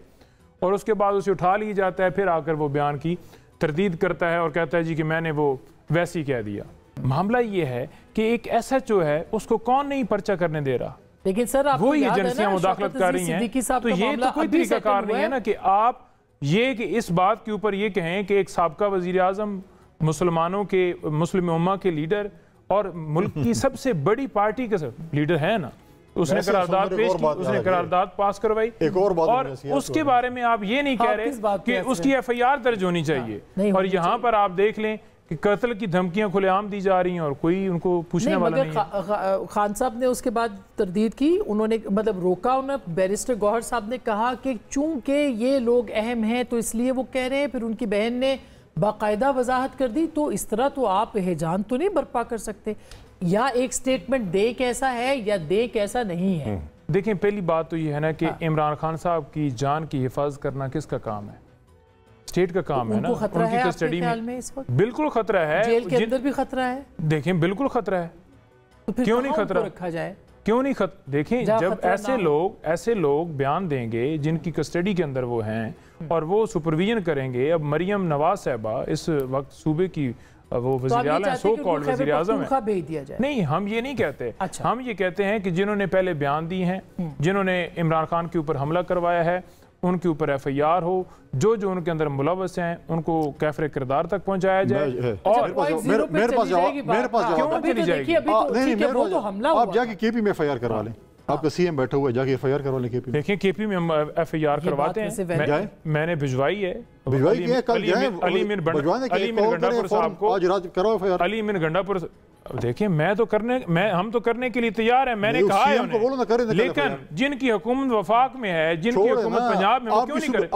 और उसके बाद उसे उठा लिया जाता है, फिर आकर वो बयान की तरदीद करता है और कहता है जी कि मैंने वो वैसे ही कह दिया। मामला ये है कि एक SHO है उसको कौन नहीं पर्चा करने दे रहा, लेकिन सर आप वो ये एजेंसियां मुदाखलत कर रही हैं। तो ये तो कोई तरीकाकार नहीं है ना कि आप ये कि इस बात के ऊपर ये कहें कि एक साबका वजीर आजम, मुसलमानों के, मुस्लिम उम्मा के लीडर और मुल्क की सबसे बड़ी पार्टी के लीडर है ना, उसने करारदाद पेश की, उसने करारदाद पास करवाई, एक और बात और उसके बारे में आप ये नहीं कह रहे कि उसकी FIR दर्ज होनी चाहिए। और यहाँ पर आप देख लें कि कत्ल की धमकियां खुलेआम दी जा रही हैं और कोई उनको पूछने वाला नहीं है। खान साहब ने उसके बाद तरदीद की, उन्होंने मतलब रोका उन्हें। बैरिस्टर गौहर साहब ने कहा कि चूंकि ये लोग अहम हैं तो इसलिए वो कह रहे हैं। फिर उनकी बहन ने बाकायदा वजाहत कर दी। तो इस तरह तो आप हिजान तो नहीं बर्पा कर सकते, या एक स्टेटमेंट दे कैसा है या दे कैसा नहीं है। देखें, पहली बात तो ये है ना कि इमरान खान साहब की जान की हिफाजत करना किसका काम है? स्टेट का काम है ना। उनकी कस्टडी में इस वक्त बिल्कुल खतरा है, जेल के अंदर भी खतरा है। देखें, बिल्कुल खतरा है। तो फिर क्यों नहीं खतरा रखा जाए? क्यों नहीं देखें, जब ऐसे लोग बयान देंगे जिनकी कस्टडी के अंदर वो हैं और वो सुपरविजन करेंगे। अब मरियम नवाज साहबा इस वक्त सूबे की वो वज़ीर आला है, सो कॉल्ड वज़ीर आज़म है। भेज दिया जाए। नहीं, हम ये नहीं कहते। अच्छा। हम ये कहते हैं कि जिन्होंने पहले बयान दिए हैं, जिन्होंने इमरान खान के ऊपर हमला करवाया है, उनके ऊपर FIR हो, जो उनके अंदर मुलव्वस हैं उनको कैफरे किरदार तक पहुंचाया जाए। और मेरे पास क्यों चली जाएगी? आप जाके KP में FIR करवा लें। आपका CM बैठा हुआ है, जाके FIR करवा लें KP में। देखिए, KP में हम FIR करवाते हैं। मैंने भिजवाई है अली मीर गंडापुर साहब को। अली मीर गंडापुर, देखिए हम तो करने के लिए तैयार है। मैंने कहा है उन्हें, लेकिन जिनकी हुकूमत वफाक में है, जिनकी हुकूमत पंजाब में, वो क्यों नहीं करे?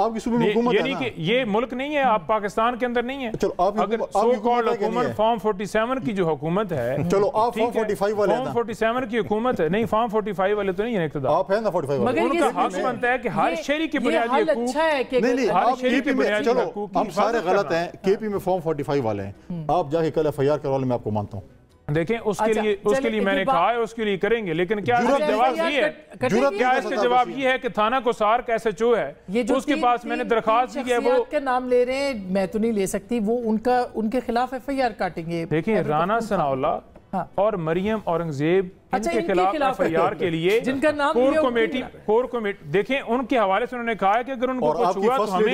यानी कि ये मुल्क नहीं है, आप पाकिस्तान के अंदर नहीं है। अगर सो कॉल्ड हुकूमत फॉर्म 47 की जो हुकूमत है, चलो आप फॉर्म 45 वाले हैं ना। फॉर्म 47 की हुकूमत है। नहीं, फॉर्म 45 वाले तो नहीं है इक़्तिदार। आप हैं ना 45 वाले। उनका हक बनता है कि हर शहरी की बुनियादी हकूक, हर शहरी की बुनियादी हकूक। हम सारे गलत हैं। KP में फॉर्म 45 वाले हैं। आप जाके कल FIR करवा लें, मैं आपको मानता हूँ। देखें, उसके लिए मैंने कहा है, उसके लिए करेंगे। लेकिन क्या जवाब ये है, क्या इसका जवाब ये है कि थाना को सार का SHO है, उसके पास मैंने दरखास्त की है, वो का नाम ले रहे हैं, मैं तो नहीं ले सकती, वो उनके खिलाफ FIR काटेंगे। देखिए, राना सनाउल्लाह और मरियम औरंगजेब इनके खिलाफ FIR के लिए जिनका नाम कोर कमेटी देखें, उनके हवाले से उन्होंने कहा है कि अगर उनको कुछ हुआ तो हमें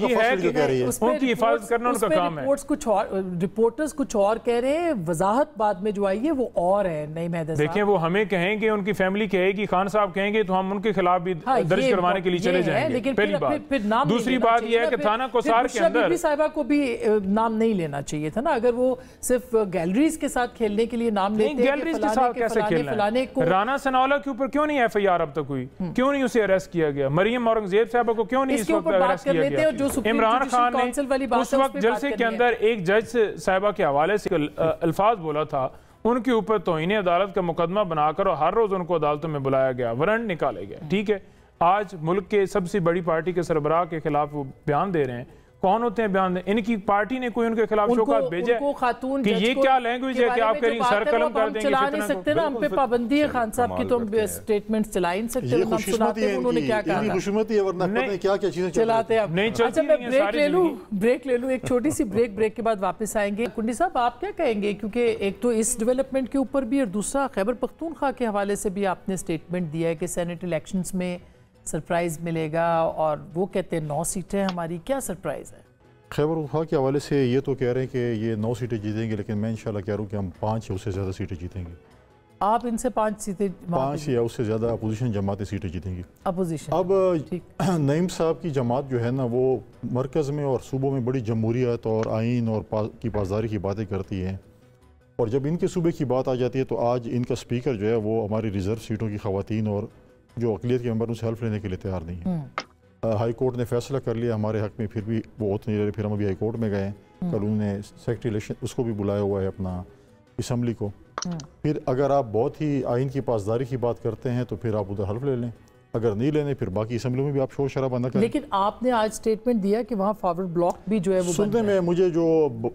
ये है कि उनकी हिफाजत करना उनका काम है। रिपोर्टर्स कुछ और कह रहे हैं, वजाहत बाद में जो आई है वो और है। नहीं, मैं देखें, वो हमें कहेंगे, उनकी फैमिली कहेगी, खान साहब कहेंगे, तो हम उनके खिलाफ भी दर्ज करवाने के लिए चले जाएंगे। पहली बात। दूसरी बात यह है कि थाना कोसार के अंदर साहिबा को भी नाम नहीं लेना चाहिए था ना। अगर वो सिर्फ गैलरीज के साथ खेलने के लिए नाम लेते, गैलरीज के साथ कैसे राना सनाउल्लाह के ऊपर क्यों नहीं FIR अब तक हुई? क्यों नहीं उसे अरेस्ट किया गया? मरियम औरंगजेब साहबा को क्यों नहीं इस वक्त अरेस्ट किया गया? इमरान खान ने उस वक्त जलसे के अंदर एक जज साहिबा के हवाले से अल्फाज बोला था, उनके ऊपर तौहीन अदालत का मुकदमा बनाकर और हर रोज उनको अदालतों में बुलाया गया, वारंट निकाले गए। ठीक है, आज मुल्क के सबसे बड़ी पार्टी के सरबराह के खिलाफ वो बयान दे रहे हैं। कौन होते हैं बयान? इनकी पार्टी ने कोई उनके खिलाफ शोकात भेजा कि ये क्या लैंग्वेज है कि आप कह रही सर कलम कर देंगे? चला नहीं सकते ना, हम पे पाबंदी है खान साहब की, तो हम स्टेटमेंट्स चला नहीं सकते। हम सुनाते हैं उन्होंने क्या कहा, खुशनुमती है, वरना क्या चीजें चलाते हैं। नहीं चलती। अच्छा, मैं ब्रेक ले लूं, एक छोटी सी ब्रेक के बाद वापस आएंगे। कुंडी साहब, आप क्या कहेंगे? क्योंकि एक तो इस डेवलपमेंट के ऊपर भी और दूसरा खैबर पख्तूनख्वा के हवाले से भी आपने स्टेटमेंट दिया है कि सेनेट इलेक्शंस में सरप्राइज मिलेगा, और वो कहते हैं 9 सीटें हमारी। क्या सरप्राइज है? खैबर पख्तूनख्वा के हवाले से ये तो कह रहे हैं कि ये 9 सीटें जीतेंगे, लेकिन मैं इंशाल्लाह कह रहा हूँ कि हम 5 या उससे ज़्यादा सीटें जीतेंगे। आप इनसे 5 सीटें, 5 या उससे ज़्यादा अपोजिशन जमातें सीटें जीतेंगी। अपोजिशन अब नईम साहब की जमात जो है ना, वो मरकज़ में और सूबों में बड़ी जमहूरियत और आइन और की पासदारी की बातें करती है, और जब इनके सूबे की बात आ जाती है तो आज इनका स्पीकर जो है वो हमारी रिजर्व सीटों की ख़वातीन और जो अक़लियत के मेंबर उनसे हेल्प लेने के लिए तैयार नहीं है। हाई कोर्ट ने फैसला कर लिया हमारे हक में, फिर भी वो होते नहीं रहे। फिर हम अभी हाई कोर्ट में गए, कल उन्होंने सेक्रेटरी इलेक्शन उसको भी बुलाया हुआ है, अपना असम्बली को। फिर अगर आप बहुत ही आइन की पासदारी की बात करते हैं तो फिर आप उधर हल्फ ले लें, अगर नहीं लेने फिर बाकी असम्बली में भी आप शोर शराबा न करें। लेकिन आपने आज स्टेटमेंट दिया कि वहाँ फॉरवर्ड ब्लॉक भी जो है वो सुनने में, मुझे जो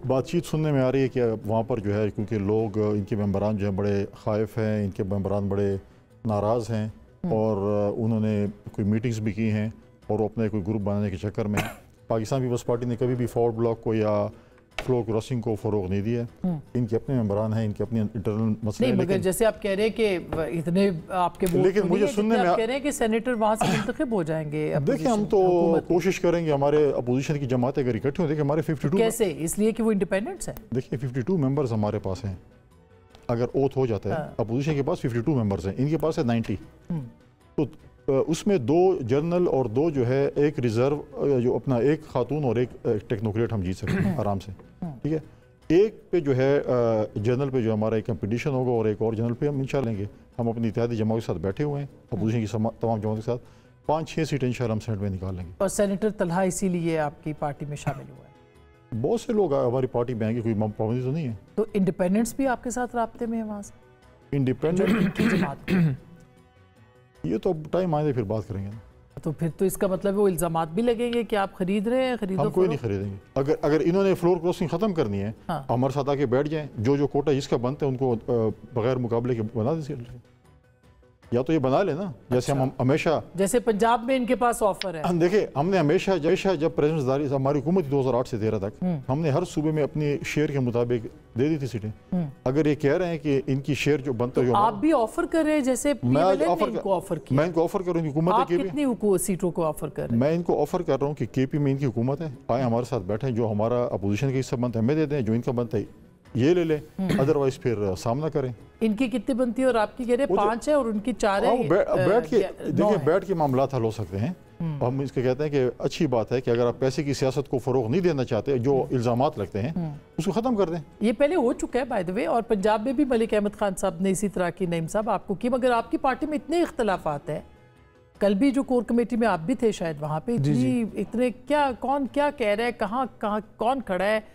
बातचीत सुनने में आ रही है कि वहाँ पर जो है, क्योंकि लोग इनके मेंबरान जो हैं बड़े खाइफ हैं, इनके मेंबरान बड़े नाराज़ हैं, और उन्होंने कोई मीटिंग्स भी की हैं, और वो अपने कोई ग्रुप बनाने के चक्कर में पाकिस्तान पीपल्स पार्टी ने कभी भी फॉरवर्ड ब्लॉक को या फ्लोर क्रॉसिंग को फ़रोग नहीं दिया है। इनके अपने मेंबरान हैं, इनके अपने इंटरनल मसले नहीं, हैं। मगर जैसे आप कह रहे हैं कि इतने आपके वोट लेकिन तो मुझे नहीं है, सुनने जितने में आप कह रहे हैं कि सेनेटर वहाँ से मुंतखब हो जाएंगे। देखिए हम तो कोशिश करेंगे, हमारे अपोजिशन की जमातें अगर इकट्ठी हों, देखिए हमारे 52 कैसे, इसलिए कि वो इंडिपेंडेंट्स है। देखिए 52 मेंबर्स हमारे पास हैं। अगर ओथ हो जाता है, अपोजिशन के पास 52 मेंबर्स हैं, इनके पास है 90। तो उसमें 2 जनरल और 2 जो है एक रिजर्व, जो अपना एक खातून और एक टेक्नोक्रेट हम जीत सकते हैं आराम से। ठीक है, एक पे जो है जनरल पे जो हमारा एक कंपटीशन होगा और एक और जनरल पे हम इंशाल्लाह लेंगे। हम अपनी इत्तेहादी जमात के साथ बैठे हुए हैं, अपोजिशन की तमाम जमात के साथ 5-6 सीटें इंशाल्लाह हम सेनेट में निकाल लेंगे। और सेनेटर तलहा इसीलिए आपकी पार्टी में शामिल हुआ है। बहुत से लोग हमारी पार्टी में आएंगे, कोई पाबंदी तो नहीं है। तो इंडिपेंडेंट्स भी आपके साथ राब्ते में है वहाँ से, इंडिपेंडेंट की जमात ये तो टाइम आए फिर बात करेंगे। तो फिर तो इसका मतलब है वो इल्जामात भी लगेंगे कि आप खरीद रहे हैं, खरीदो हम कोई नहीं खरीदेंगे। अगर इन्होंने फ्लोर क्रॉसिंग खत्म करनी है, हाँ। हमारे साथ आके बैठ जाएं, जो कोटा जिसका बनता है उनको बगैर मुकाबले के बना दें। या तो ये बना लेना, जैसे हम हमेशा, जैसे पंजाब में इनके पास ऑफर है। देखिए हमने हमेशा जब प्रेसिडेंटदारी हमारी हुकूमत 2008 से 13 तक, हमने हर सूबे में अपनी शेयर के मुताबिक दे दी थी सीटें। अगर ये कह रहे हैं कि इनकी शेयर जो बनता है, आप भी ऑफर कर रहे हैं, जैसे मैं ऑफर मैं इनको ऑफर कर रहा हूँ, हुकूमत है कितनी सीटों को ऑफर कर रहे हैं? मैं इनको ऑफर कर रहा हूँ कि केपी में इनकी हुकूमत है, आए हमारे साथ बैठे, जो हमारा अपोजिशन का हिस्सा बनता है हमें दे दें, जो इनका बनता है ये ले लें, अदरवाइज फिर सामना करें। इनकी कितनी बनती है और आपकी कह रहे 5 है और उनकी 4 है। बैठ के देखिए, बैठ के मामला हल हो सकते हैं। हम इसके कहते हैं कि अच्छी बात है कि अगर आप पैसे की सियासत को फरोग नहीं देना चाहते, जो इल्जामात लगते हैं उसको ख़त्म कर दें। ये पहले हो चुका है बाय द वे, और पंजाब में भी मलिक अहमद खान साहब ने इसी तरह की, नईम साहब आपको की, मगर आपकी पार्टी में इतने इख्तलाफात हैं। कल भी जो कोर कमेटी में आप भी थे शायद, वहाँ पे इतने क्या, कौन क्या कह रहा है, कहाँ कौन खड़ा है,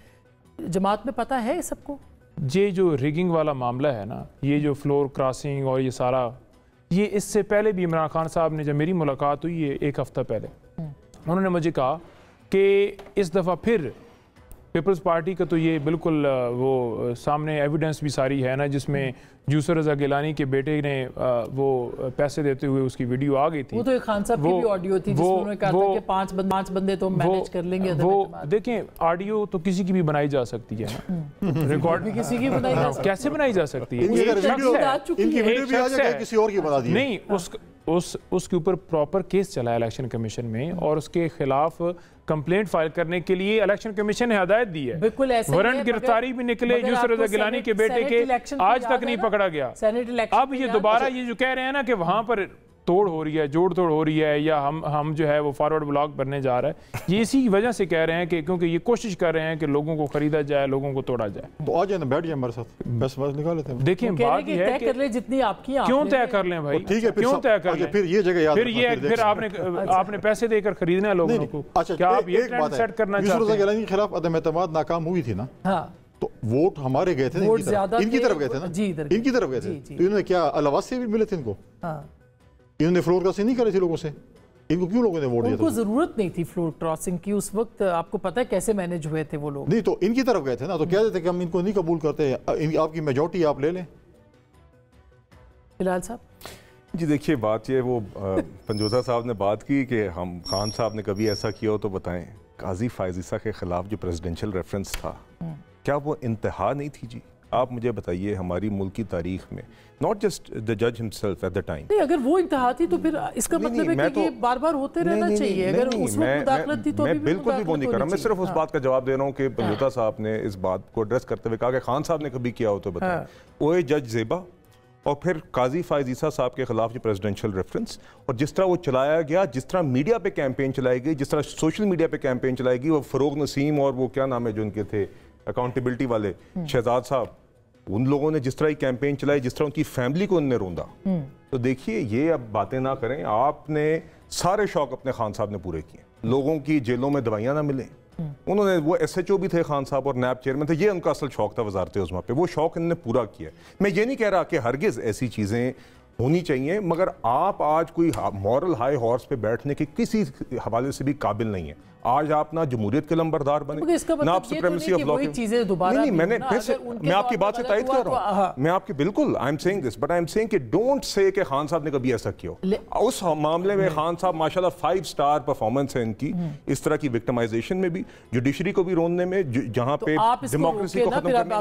जमात में पता है सबको? ये जो रिगिंग वाला मामला है ना, ये जो फ्लोर क्रॉसिंग और ये सारा, ये इससे पहले भी इमरान खान साहब ने, जब मेरी मुलाकात हुई है 1 हफ्ता पहले, उन्होंने मुझे कहा कि इस दफ़ा फिर पीपल्स पार्टी का तो ये बिल्कुल वो सामने एविडेंस भी सारी है ना, जिसमें यूसुफ रज़ा गिलानी के बेटे ने वो पैसे देते हुए उसकी वीडियो आ गई थी। वो तो एक खान साहब की भी ऑडियो थी जिसमें उन्होंने कहा था कि 5 बंदे तो मैनेज कर लेंगे। वो देखें, ऑडियो तो किसी की भी बनाई जा सकती है ना, रिकॉर्ड भी किसी की बनाई जा सकती है। कैसे बनाई जा सकती है? किसी और की बना दी नहीं, उसके ऊपर प्रॉपर केस चला इलेक्शन कमीशन में, और उसके खिलाफ कंप्लेंट फाइल करने के लिए इलेक्शन कमीशन ने हदायत दी है। बिल्कुल ऐसे वारंट गिरफ्तारी भी निकले यूसुफ रज़ा गिलानी के बेटे के, आज तक नहीं पकड़ा गया। अब ये दोबारा ये जो कह रहे हैं ना कि वहां पर तोड़ हो रही है, जोड़ तोड़ हो रही है, या हम जो है वो फॉरवर्ड ब्लॉक बनने जा रहा है, ये इसी वजह से कह रहे हैं कि क्योंकि ये कोशिश कर रहे हैं कि लोगों को खरीदा जाए, लोगों को तोड़ा जाए। तो आ जाए ना, बैठ जाए हमारे साथ, बस निकाल लेते हैं। देखिए बात ये है कि जितनी आपकी, क्यों तय कर लें भाई, ठीक है, क्यों तय कर लें? फिर ये जगह याद, फिर आपने पैसे देकर खरीदना है लोगों को। क्या आप ये ट्रेंड सेट करना चाहते हैं? यूसुफ रज़ा गिलानी के खिलाफ अदम एतमाद नाकाम हुई थी ना, तो वोट हमारे गए थे, इनकी तरफ गए थे ना, इनकी तरफ गए थे। तो इन्होंने क्या अलावास से भी मिले थे इनको? इन्होंने फ्लोर क्रॉसिंग नहीं करी थी लोगों से, इनको क्यों लोगों ने वोट दिया? उनको जरूरत नहीं थी फ्लोर क्रॉसिंग की उस वक्त। आपको पता है कैसे मैनेज हुए थे वो लोग? नहीं, तो इनकी तरफ गए थे ना, तो कह देते कि हम इनको नहीं कबूल करते, आपकी मेजॉरिटी आप ले लें। फिलहाल साहब जी देखिए, बात ये वो पंजोजा साहब ने बात की कि हम खान साहब ने कभी ऐसा किया हो तो बताएं। काजी फायज ईसा के खिलाफ जो प्रेसिडेंशियल रेफरेंस था, क्या वो इंतहा नहीं थी? जी आप मुझे बताइए, हमारी मुल्क की तारीख में, नॉट जस्ट द जज हिमसेल्फ एट द टाइम, नहीं, अगर वो इंतहा थी तो फिर इसका मतलब है कि ये बार बार होते रहना चाहिए। अगर उस वक्त मुदाखलत थी तो मैं बिल्कुल भी वो नहीं कर रहा, मैं सिर्फ उस बात का जवाब दे रहा हूँ कि पंजोता साहब ने इस बात को एड्रेस करते हुए कहा कि खान साहब ने कभी किया हो तो बताएं। वो जज ज़ेबा और फिर काजी फायज ईसा साहब के खिलाफ जो प्रेसिडेंशियल रेफरेंस, और जिस तरह वो चलाया गया, जिस तरह मीडिया पे कैंपेन चलाई गई, जिस तरह सोशल मीडिया पे कैंपेन चलाई गई, वो फरोग नसीम और वो क्या नाम है जो उनके थे अकाउंटेबिलिटी वाले शहजाद साहब, उन लोगों ने जिस तरह की कैंपेन चलाई, जिस तरह उनकी फैमिली को उनने रोंदा, तो देखिए ये अब बातें ना करें। आपने सारे शौक अपने खान साहब ने पूरे किए, लोगों की जेलों में दवाइयाँ ना मिलें, उन्होंने, वो SHO भी थे खान साहब और नैब चेयरमैन थे, ये उनका असल शौक था वजारत उज़्मा पे, वो शौक इन्होंने पूरा किया। मैं ये नहीं कह रहा कि हरगिज़ ऐसी चीज़ें होनी चाहिए, मगर आप आज कोई मॉरल हाई हॉर्स पे बैठने के किसी हवाले से भी काबिल नहीं है। आज आप ना जमहूरियत के लंबरदार बने, ना आप सुप्रीमेसी ऑफ लॉ। नहीं, मैंने मैं आपकी बात से तायद कर रहा हूँ, मैं आपकी बिल्कुल I am saying this, but I am saying कि डोंट से कि खान साहब ने कभी ऐसा किया। उस मामले में खान साहब माशाल्लाह 5 स्टार परफॉर्मेंस है इनकी, इस तरह की विक्टिमाइजेशन में भी, जुडिशरी को भी रोनने में, जहां पे डेमोक्रेसी को खत्म करने।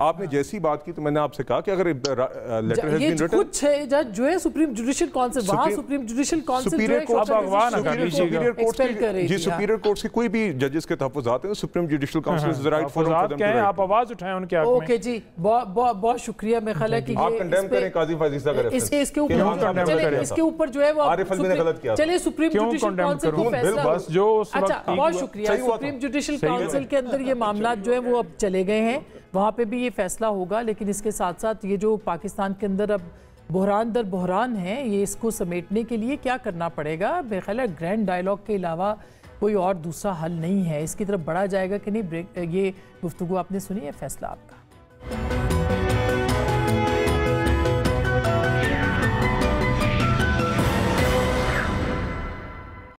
आपने जैसी बात की तो मैंने आपसे कहा कि अगर लेटर हैज बीन रिटन, कुछ जज जो है सुप्रीम जुडिशियल काउंसिल, वहां supreme judicial council superior court जी, सुपीरियर कोर्ट से कोई भी जजेस के तहफ्फुज़ात हैं, supreme judicial council is the right forum for them to write. आप आवाज उठाएं उनके हक में। ओके जी, बहुत शुक्रिया। मैं ख्याल है कि आप कंडेम करें काजी फाजिसा का रेफरेंस, इसके ऊपर जो है वो आरिफ अलवी ने गलत किया। चलिए सुप्रीम जुडिशियल काउंसिल को फैसला, बस जो अच्छा बहुत शुक्रिया। सुप्रीम जुडिशियल काउंसिल के अंदर ये मामला जो है वो अब चले गए हैं, वहाँ पे भी ये फैसला होगा। लेकिन इसके साथ साथ ये जो पाकिस्तान के अंदर अब बहरान दर बहरान है, ये इसको समेटने के लिए क्या करना पड़ेगा? बेख्याल है ग्रैंड डायलॉग के अलावा कोई और दूसरा हल नहीं है। इसकी तरफ बढ़ा जाएगा कि नहीं, ये गुफ्तगू आपने सुनी है, फैसला आपका।